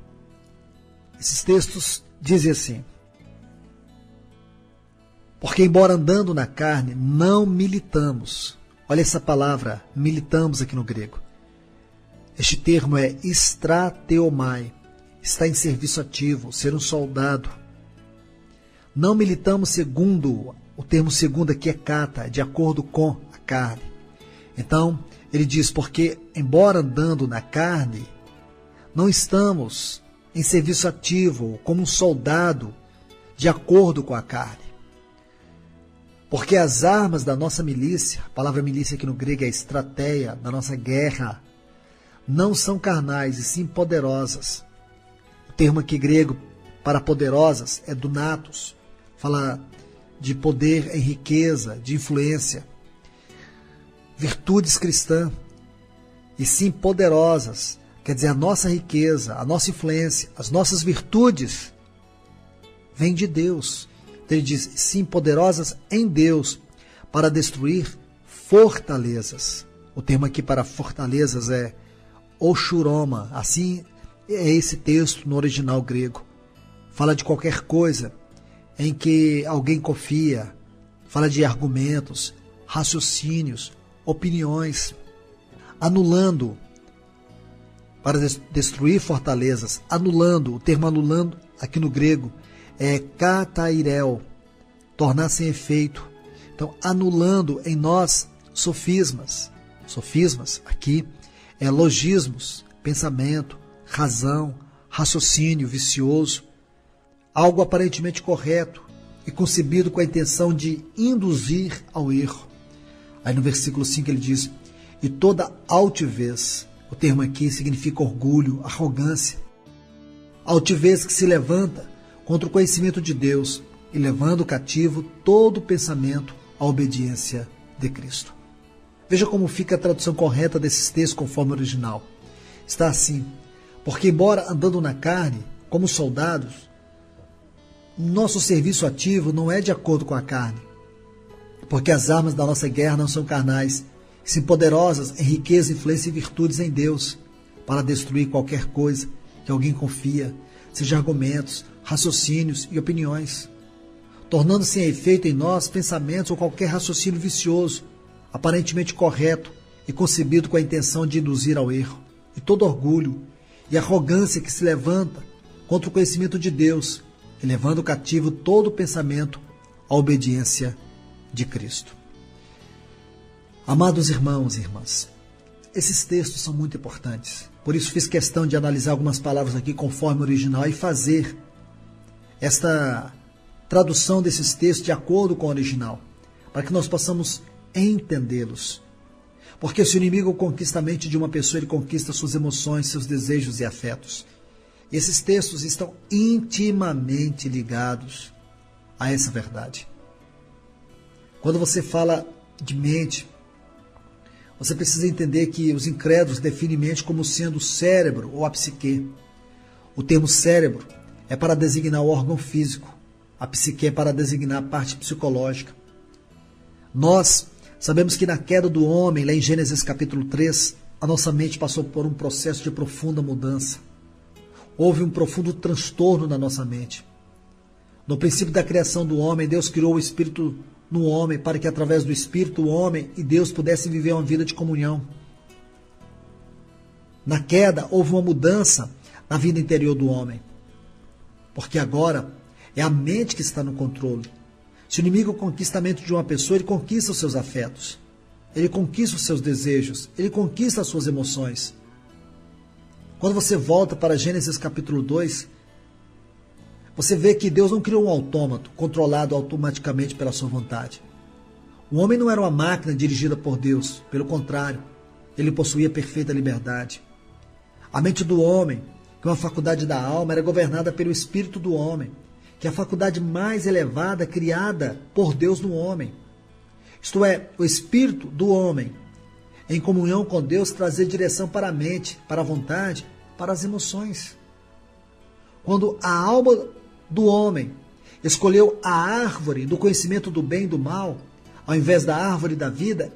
Esses textos dizem assim: porque embora andando na carne, não militamos. Olha essa palavra, militamos aqui no grego. Este termo é strateomai, está em serviço ativo, ser um soldado. Não militamos segundo, o termo segundo aqui é kata, de acordo com a carne. Então, ele diz, porque embora andando na carne, não estamos em serviço ativo, como um soldado, de acordo com a carne. Porque as armas da nossa milícia, a palavra milícia aqui no grego é estratégia, da nossa guerra, não são carnais e sim poderosas. O termo aqui grego para poderosas é dunatos, fala de poder em riqueza, de influência, virtudes cristãs, e sim poderosas, quer dizer, a nossa riqueza, a nossa influência, as nossas virtudes vêm de Deus. Ele diz, sim, poderosas em Deus, para destruir fortalezas. O termo aqui para fortalezas é oshuroma. Assim é esse texto no original grego. Fala de qualquer coisa em que alguém confia. Fala de argumentos, raciocínios, opiniões. Anulando, para destruir fortalezas. Anulando, o termo anulando aqui no grego é katairel, tornar sem efeito. Então, anulando em nós sofismas. Sofismas aqui é logismos, pensamento, razão, raciocínio vicioso, algo aparentemente correto e concebido com a intenção de induzir ao erro. Aí no versículo 5 ele diz, e toda altivez, o termo aqui significa orgulho, arrogância, altivez que se levanta contra o conhecimento de Deus e levando cativo todo pensamento à obediência de Cristo. Veja como fica a tradução correta desses textos conforme o original. Está assim, porque embora andando na carne, como soldados, nosso serviço ativo não é de acordo com a carne, porque as armas da nossa guerra não são carnais, sim poderosas em riqueza, influência e virtudes em Deus, para destruir qualquer coisa que alguém confia, seja argumentos, raciocínios e opiniões, tornando sem efeito em nós pensamentos ou qualquer raciocínio vicioso, aparentemente correto e concebido com a intenção de induzir ao erro, e todo orgulho e arrogância que se levanta contra o conhecimento de Deus, e levando cativo todo pensamento à obediência de Cristo. Amados irmãos e irmãs, esses textos são muito importantes, por isso fiz questão de analisar algumas palavras aqui conforme o original e fazer esta tradução desses textos de acordo com o original, para que nós possamos entendê-los. Porque se o inimigo conquista a mente de uma pessoa, ele conquista suas emoções, seus desejos e afetos. E esses textos estão intimamente ligados a essa verdade. Quando você fala de mente, você precisa entender que os incrédulos definem mente como sendo o cérebro ou a psique. O termo cérebro é para designar o órgão físico, a psique é para designar a parte psicológica. Nós sabemos que na queda do homem, lá em Gênesis capítulo 3, a nossa mente passou por um processo de profunda mudança. Houve um profundo transtorno na nossa mente. No princípio da criação do homem, Deus criou o Espírito no homem para que através do Espírito o homem e Deus pudessem viver uma vida de comunhão. Na queda, houve uma mudança na vida interior do homem. Porque agora é a mente que está no controle. Se o inimigo conquista a mente de uma pessoa, ele conquista os seus afetos, ele conquista os seus desejos, ele conquista as suas emoções. Quando você volta para Gênesis capítulo 2, você vê que Deus não criou um autômato controlado automaticamente pela sua vontade. O homem não era uma máquina dirigida por Deus, pelo contrário, ele possuía perfeita liberdade. A mente do homem, que é uma faculdade da alma, era governada pelo espírito do homem, que é a faculdade mais elevada criada por Deus no homem. Isto é, o espírito do homem, em comunhão com Deus, trazer direção para a mente, para a vontade, para as emoções. Quando a alma do homem escolheu a árvore do conhecimento do bem e do mal, ao invés da árvore da vida,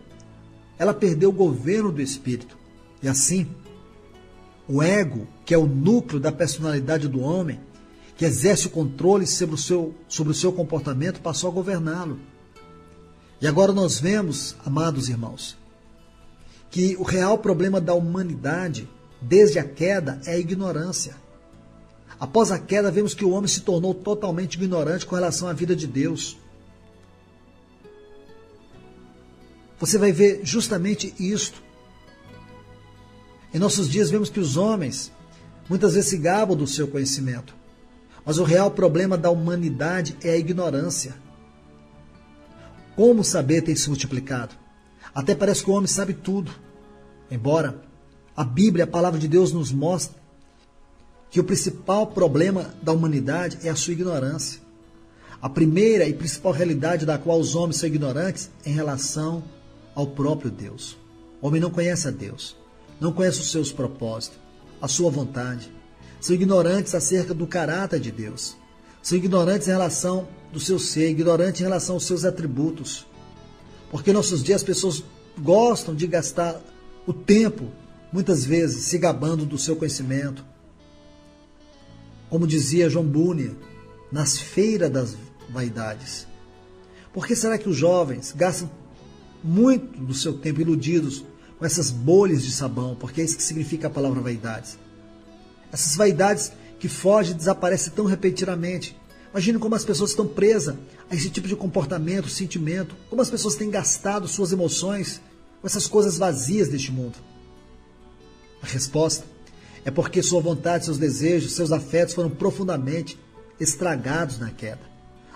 ela perdeu o governo do espírito. E assim, o ego, que é o núcleo da personalidade do homem, que exerce o controle sobre o seu comportamento, passou a governá-lo. E agora nós vemos, amados irmãos, que o real problema da humanidade, desde a queda, é a ignorância. Após a queda, vemos que o homem se tornou totalmente ignorante com relação à vida de Deus. Você vai ver justamente isto. Em nossos dias, vemos que os homens muitas vezes se gabam do seu conhecimento. Mas o real problema da humanidade é a ignorância. Como saber tem se multiplicado? Até parece que o homem sabe tudo. Embora a Bíblia, a palavra de Deus, nos mostra que o principal problema da humanidade é a sua ignorância. A primeira e principal realidade da qual os homens são ignorantes é em relação ao próprio Deus. O homem não conhece a Deus, não conhece os seus propósitos, a sua vontade. São ignorantes acerca do caráter de Deus. São ignorantes em relação do seu ser, ignorantes em relação aos seus atributos. Porque em nossos dias as pessoas gostam de gastar o tempo, muitas vezes, se gabando do seu conhecimento. Como dizia John Bunyan, nas feiras das vaidades. Por que será que os jovens gastam muito do seu tempo iludidos com essas bolhas de sabão? Porque é isso que significa a palavra vaidades. Essas vaidades que fogem e desaparecem tão repentinamente. Imagine como as pessoas estão presas a esse tipo de comportamento, sentimento, como as pessoas têm gastado suas emoções com essas coisas vazias deste mundo. A resposta é porque sua vontade, seus desejos, seus afetos foram profundamente estragados na queda.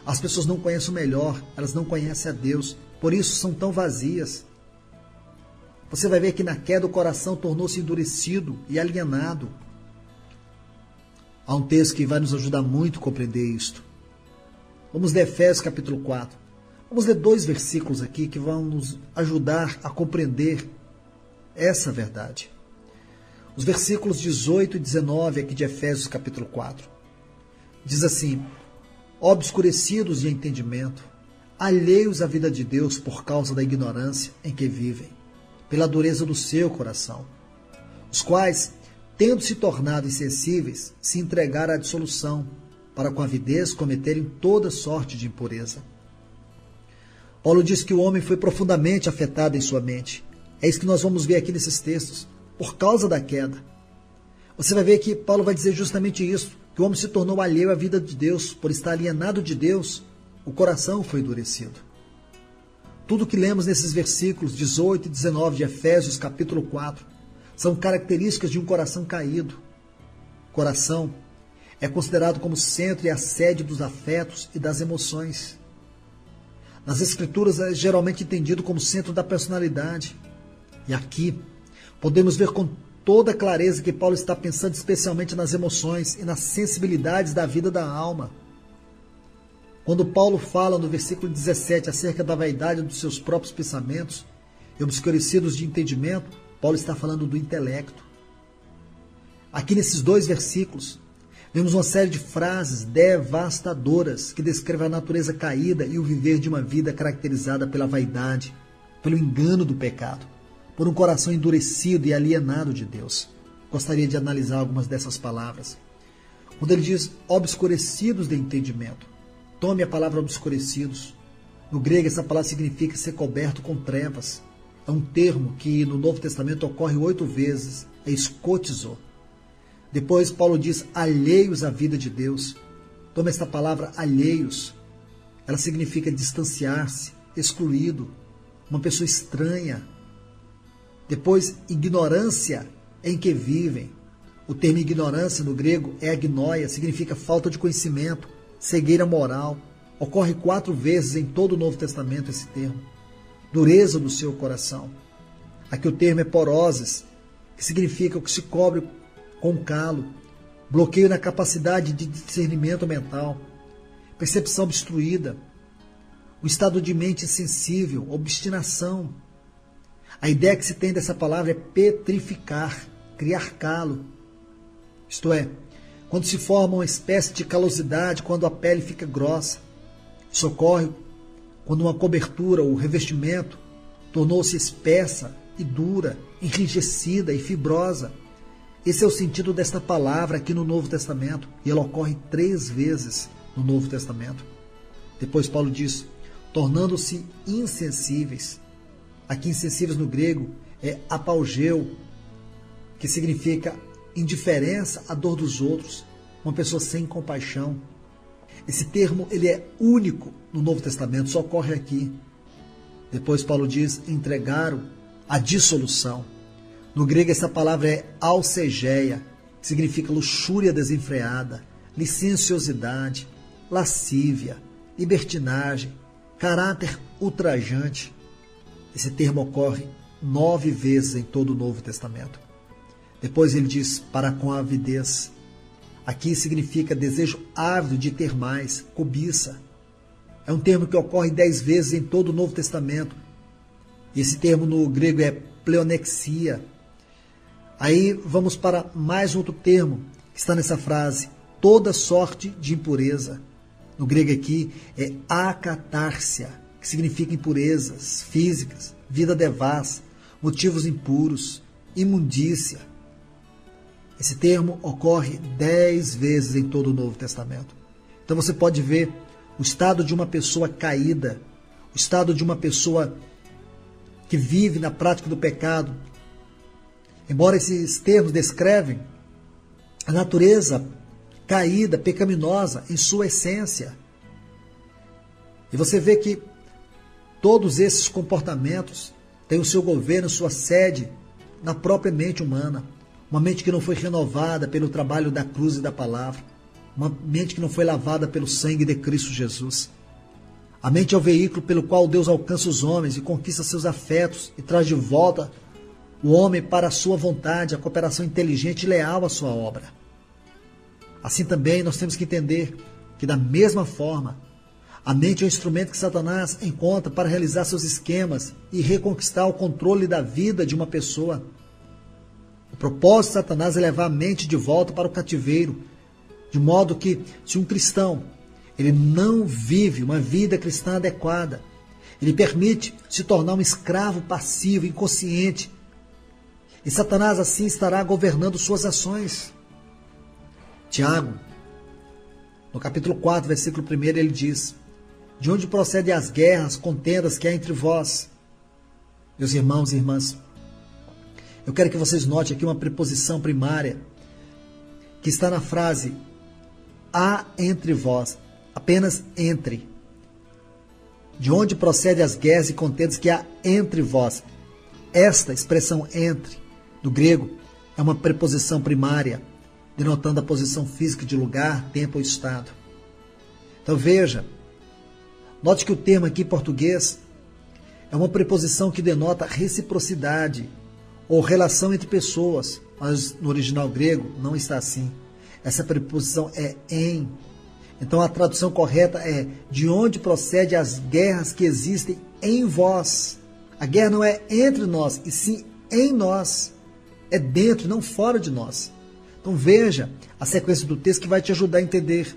As pessoas não conhecem o melhor, elas não conhecem a Deus, por isso são tão vazias. Você vai ver que na queda o coração tornou-se endurecido e alienado. Há um texto que vai nos ajudar muito a compreender isto. Vamos ler Efésios capítulo 4. Vamos ler 2 versículos aqui que vão nos ajudar a compreender essa verdade. Os versículos 18 e 19 aqui de Efésios capítulo 4. Diz assim: obscurecidos de entendimento, alheios à vida de Deus por causa da ignorância em que vivem, pela dureza do seu coração, os quais, tendo se tornado insensíveis, se entregaram à dissolução, para com avidez cometerem toda sorte de impureza. Paulo diz que o homem foi profundamente afetado em sua mente. É isso que nós vamos ver aqui nesses textos, por causa da queda. Você vai ver que Paulo vai dizer justamente isso, que o homem se tornou alheio à vida de Deus, por estar alienado de Deus, o coração foi endurecido. Tudo que lemos nesses versículos 18 e 19 de Efésios capítulo 4, são características de um coração caído. O coração é considerado como centro e a sede dos afetos e das emoções. Nas Escrituras é geralmente entendido como centro da personalidade. E aqui podemos ver com toda clareza que Paulo está pensando especialmente nas emoções e nas sensibilidades da vida da alma. Quando Paulo fala no versículo 17 acerca da vaidade dos seus próprios pensamentos e obscurecidos de entendimento, Paulo está falando do intelecto. Aqui nesses 2 versículos, vemos uma série de frases devastadoras que descrevem a natureza caída e o viver de uma vida caracterizada pela vaidade, pelo engano do pecado, por um coração endurecido e alienado de Deus. Gostaria de analisar algumas dessas palavras. Quando ele diz obscurecidos de entendimento, tome a palavra obscurecidos. No grego, essa palavra significa ser coberto com trevas. É um termo que no Novo Testamento ocorre 8 vezes, é escotizo. Depois Paulo diz alheios à vida de Deus. Toma esta palavra alheios. Ela significa distanciar-se, excluído, uma pessoa estranha. Depois, ignorância em que vivem. O termo ignorância no grego é agnoia, significa falta de conhecimento, cegueira moral. Ocorre 4 vezes em todo o Novo Testamento esse termo. Dureza do seu coração. Aqui o termo é poroses, que significa o que se cobre com calo, bloqueio na capacidade de discernimento mental, percepção obstruída, o estado de mente insensível, obstinação. A ideia que se tem dessa palavra é petrificar, criar calo. Isto é, quando se forma uma espécie de calosidade, quando a pele fica grossa. Isso ocorre quando uma cobertura ou revestimento tornou-se espessa e dura, enrijecida e fibrosa. Esse é o sentido desta palavra aqui no Novo Testamento, e ela ocorre 3 vezes no Novo Testamento. Depois Paulo diz, tornando-se insensíveis. Aqui insensíveis no grego é apalgeu, que significa indiferença à dor dos outros, uma pessoa sem compaixão. Esse termo ele é único no Novo Testamento, só ocorre aqui. Depois Paulo diz, entregaram a dissolução. No grego essa palavra é alcegeia, que significa luxúria desenfreada, licenciosidade, lascívia, libertinagem, caráter ultrajante. Esse termo ocorre 9 vezes em todo o Novo Testamento. Depois ele diz, para com a avidez. Aqui significa desejo ávido de ter mais, cobiça. É um termo que ocorre 10 vezes em todo o Novo Testamento. Esse termo no grego é pleonexia. Aí vamos para mais outro termo que está nessa frase, toda sorte de impureza. No grego aqui é acatársia, que significa impurezas físicas, vida devassa, motivos impuros, imundícia. Esse termo ocorre 10 vezes em todo o Novo Testamento. Então você pode ver o estado de uma pessoa caída, o estado de uma pessoa que vive na prática do pecado. Embora esses termos descrevem a natureza caída, pecaminosa em sua essência. E você vê que todos esses comportamentos têm o seu governo, sua sede na própria mente humana. Uma mente que não foi renovada pelo trabalho da cruz e da palavra. Uma mente que não foi lavada pelo sangue de Cristo Jesus. A mente é o veículo pelo qual Deus alcança os homens e conquista seus afetos e traz de volta o homem para a sua vontade, a cooperação inteligente e leal à sua obra. Assim também nós temos que entender que da mesma forma, a mente é um instrumento que Satanás encontra para realizar seus esquemas e reconquistar o controle da vida de uma pessoa. O propósito de Satanás é levar a mente de volta para o cativeiro, de modo que, se um cristão ele não vive uma vida cristã adequada, ele permite se tornar um escravo passivo, inconsciente, e Satanás assim estará governando suas ações. Tiago, no capítulo 4, versículo 1, ele diz, de onde procedem as guerras, contendas que há entre vós? Meus irmãos e irmãs, eu quero que vocês notem aqui uma preposição primária que está na frase há entre vós, apenas entre. De onde procedem as guerras e contendas que há entre vós? Esta expressão entre, do grego, é uma preposição primária, denotando a posição física de lugar, tempo ou estado. Então veja, note que o termo aqui em português é uma preposição que denota reciprocidade ou relação entre pessoas, mas no original grego não está assim. Essa preposição é em. Então a tradução correta é de onde procedem as guerras que existem em vós. A guerra não é entre nós, e sim em nós. É dentro, não fora de nós. Então veja a sequência do texto que vai te ajudar a entender.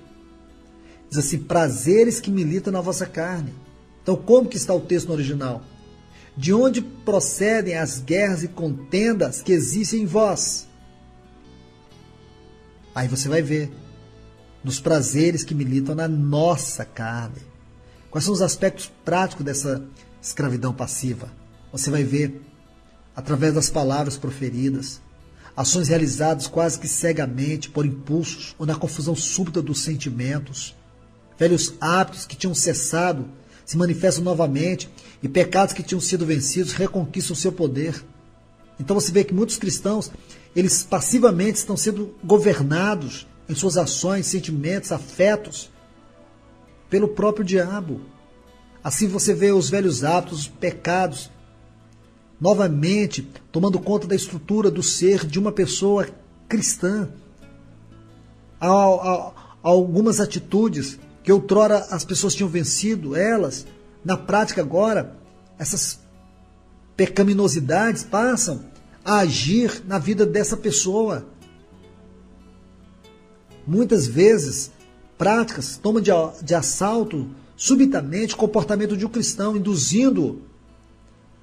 Diz assim, prazeres que militam na vossa carne. Então como que está o texto no original? De onde procedem as guerras e contendas que existem em vós? Aí você vai ver, nos prazeres que militam na nossa carne. Quais são os aspectos práticos dessa escravidão passiva? Você vai ver através das palavras proferidas, ações realizadas quase que cegamente por impulsos ou na confusão súbita dos sentimentos, velhos hábitos que tinham cessado se manifestam novamente e pecados que tinham sido vencidos reconquistam seu poder. Então você vê que muitos cristãos, eles passivamente estão sendo governados em suas ações, sentimentos, afetos, pelo próprio diabo. Assim você vê os velhos hábitos, os pecados, novamente tomando conta da estrutura do ser de uma pessoa cristã. Há algumas atitudes que outrora as pessoas tinham vencido, elas, na prática agora, essas pecaminosidades passam a agir na vida dessa pessoa. muitas vezes, práticas tomam de assalto subitamente o comportamento de um cristão, induzindo-o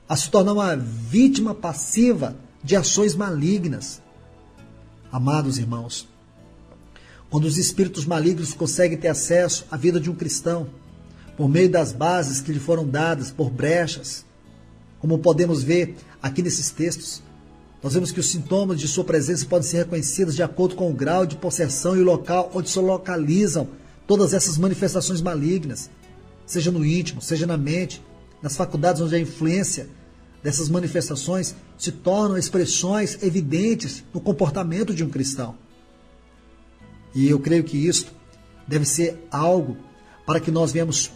a se tornar uma vítima passiva de ações malignas. Amados irmãos, quando os espíritos malignos conseguem ter acesso à vida de um cristão, por meio das bases que lhe foram dadas por brechas, como podemos ver aqui nesses textos, nós vemos que os sintomas de sua presença podem ser reconhecidos de acordo com o grau de possessão e o local onde se localizam todas essas manifestações malignas, seja no íntimo, seja na mente, nas faculdades onde a influência dessas manifestações se tornam expressões evidentes no comportamento de um cristão. E eu creio que isso deve ser algo para que nós venhamos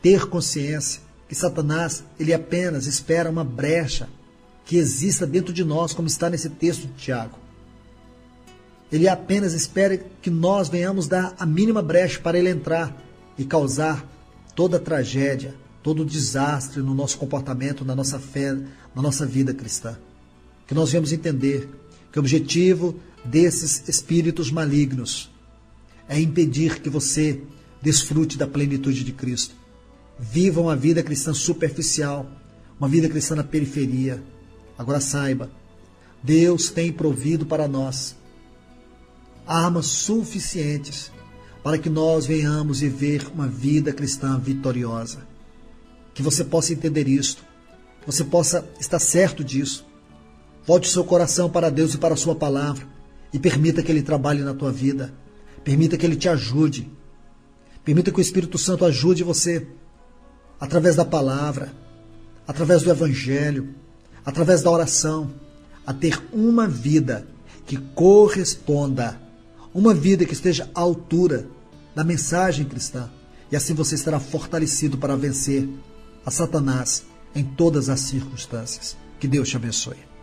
ter consciência que Satanás, ele apenas espera uma brecha que exista dentro de nós, como está nesse texto de Tiago. Ele apenas espera que nós venhamos dar a mínima brecha para ele entrar e causar toda a tragédia, todo o desastre no nosso comportamento, na nossa fé, na nossa vida cristã. Que nós venhamos entender que o objetivo desses espíritos malignos é impedir que você desfrute da plenitude de Cristo. Viva uma vida cristã superficial, uma vida cristã na periferia. Agora saiba, Deus tem provido para nós armas suficientes para que nós venhamos viver uma vida cristã vitoriosa. Que você possa entender isto, que você possa estar certo disso. Volte o seu coração para Deus e para a sua palavra e permita que Ele trabalhe na tua vida. Permita que Ele te ajude. Permita que o Espírito Santo ajude você através da palavra, através do Evangelho, através da oração, a ter uma vida que corresponda, uma vida que esteja à altura da mensagem cristã. E assim você estará fortalecido para vencer a Satanás em todas as circunstâncias. Que Deus te abençoe.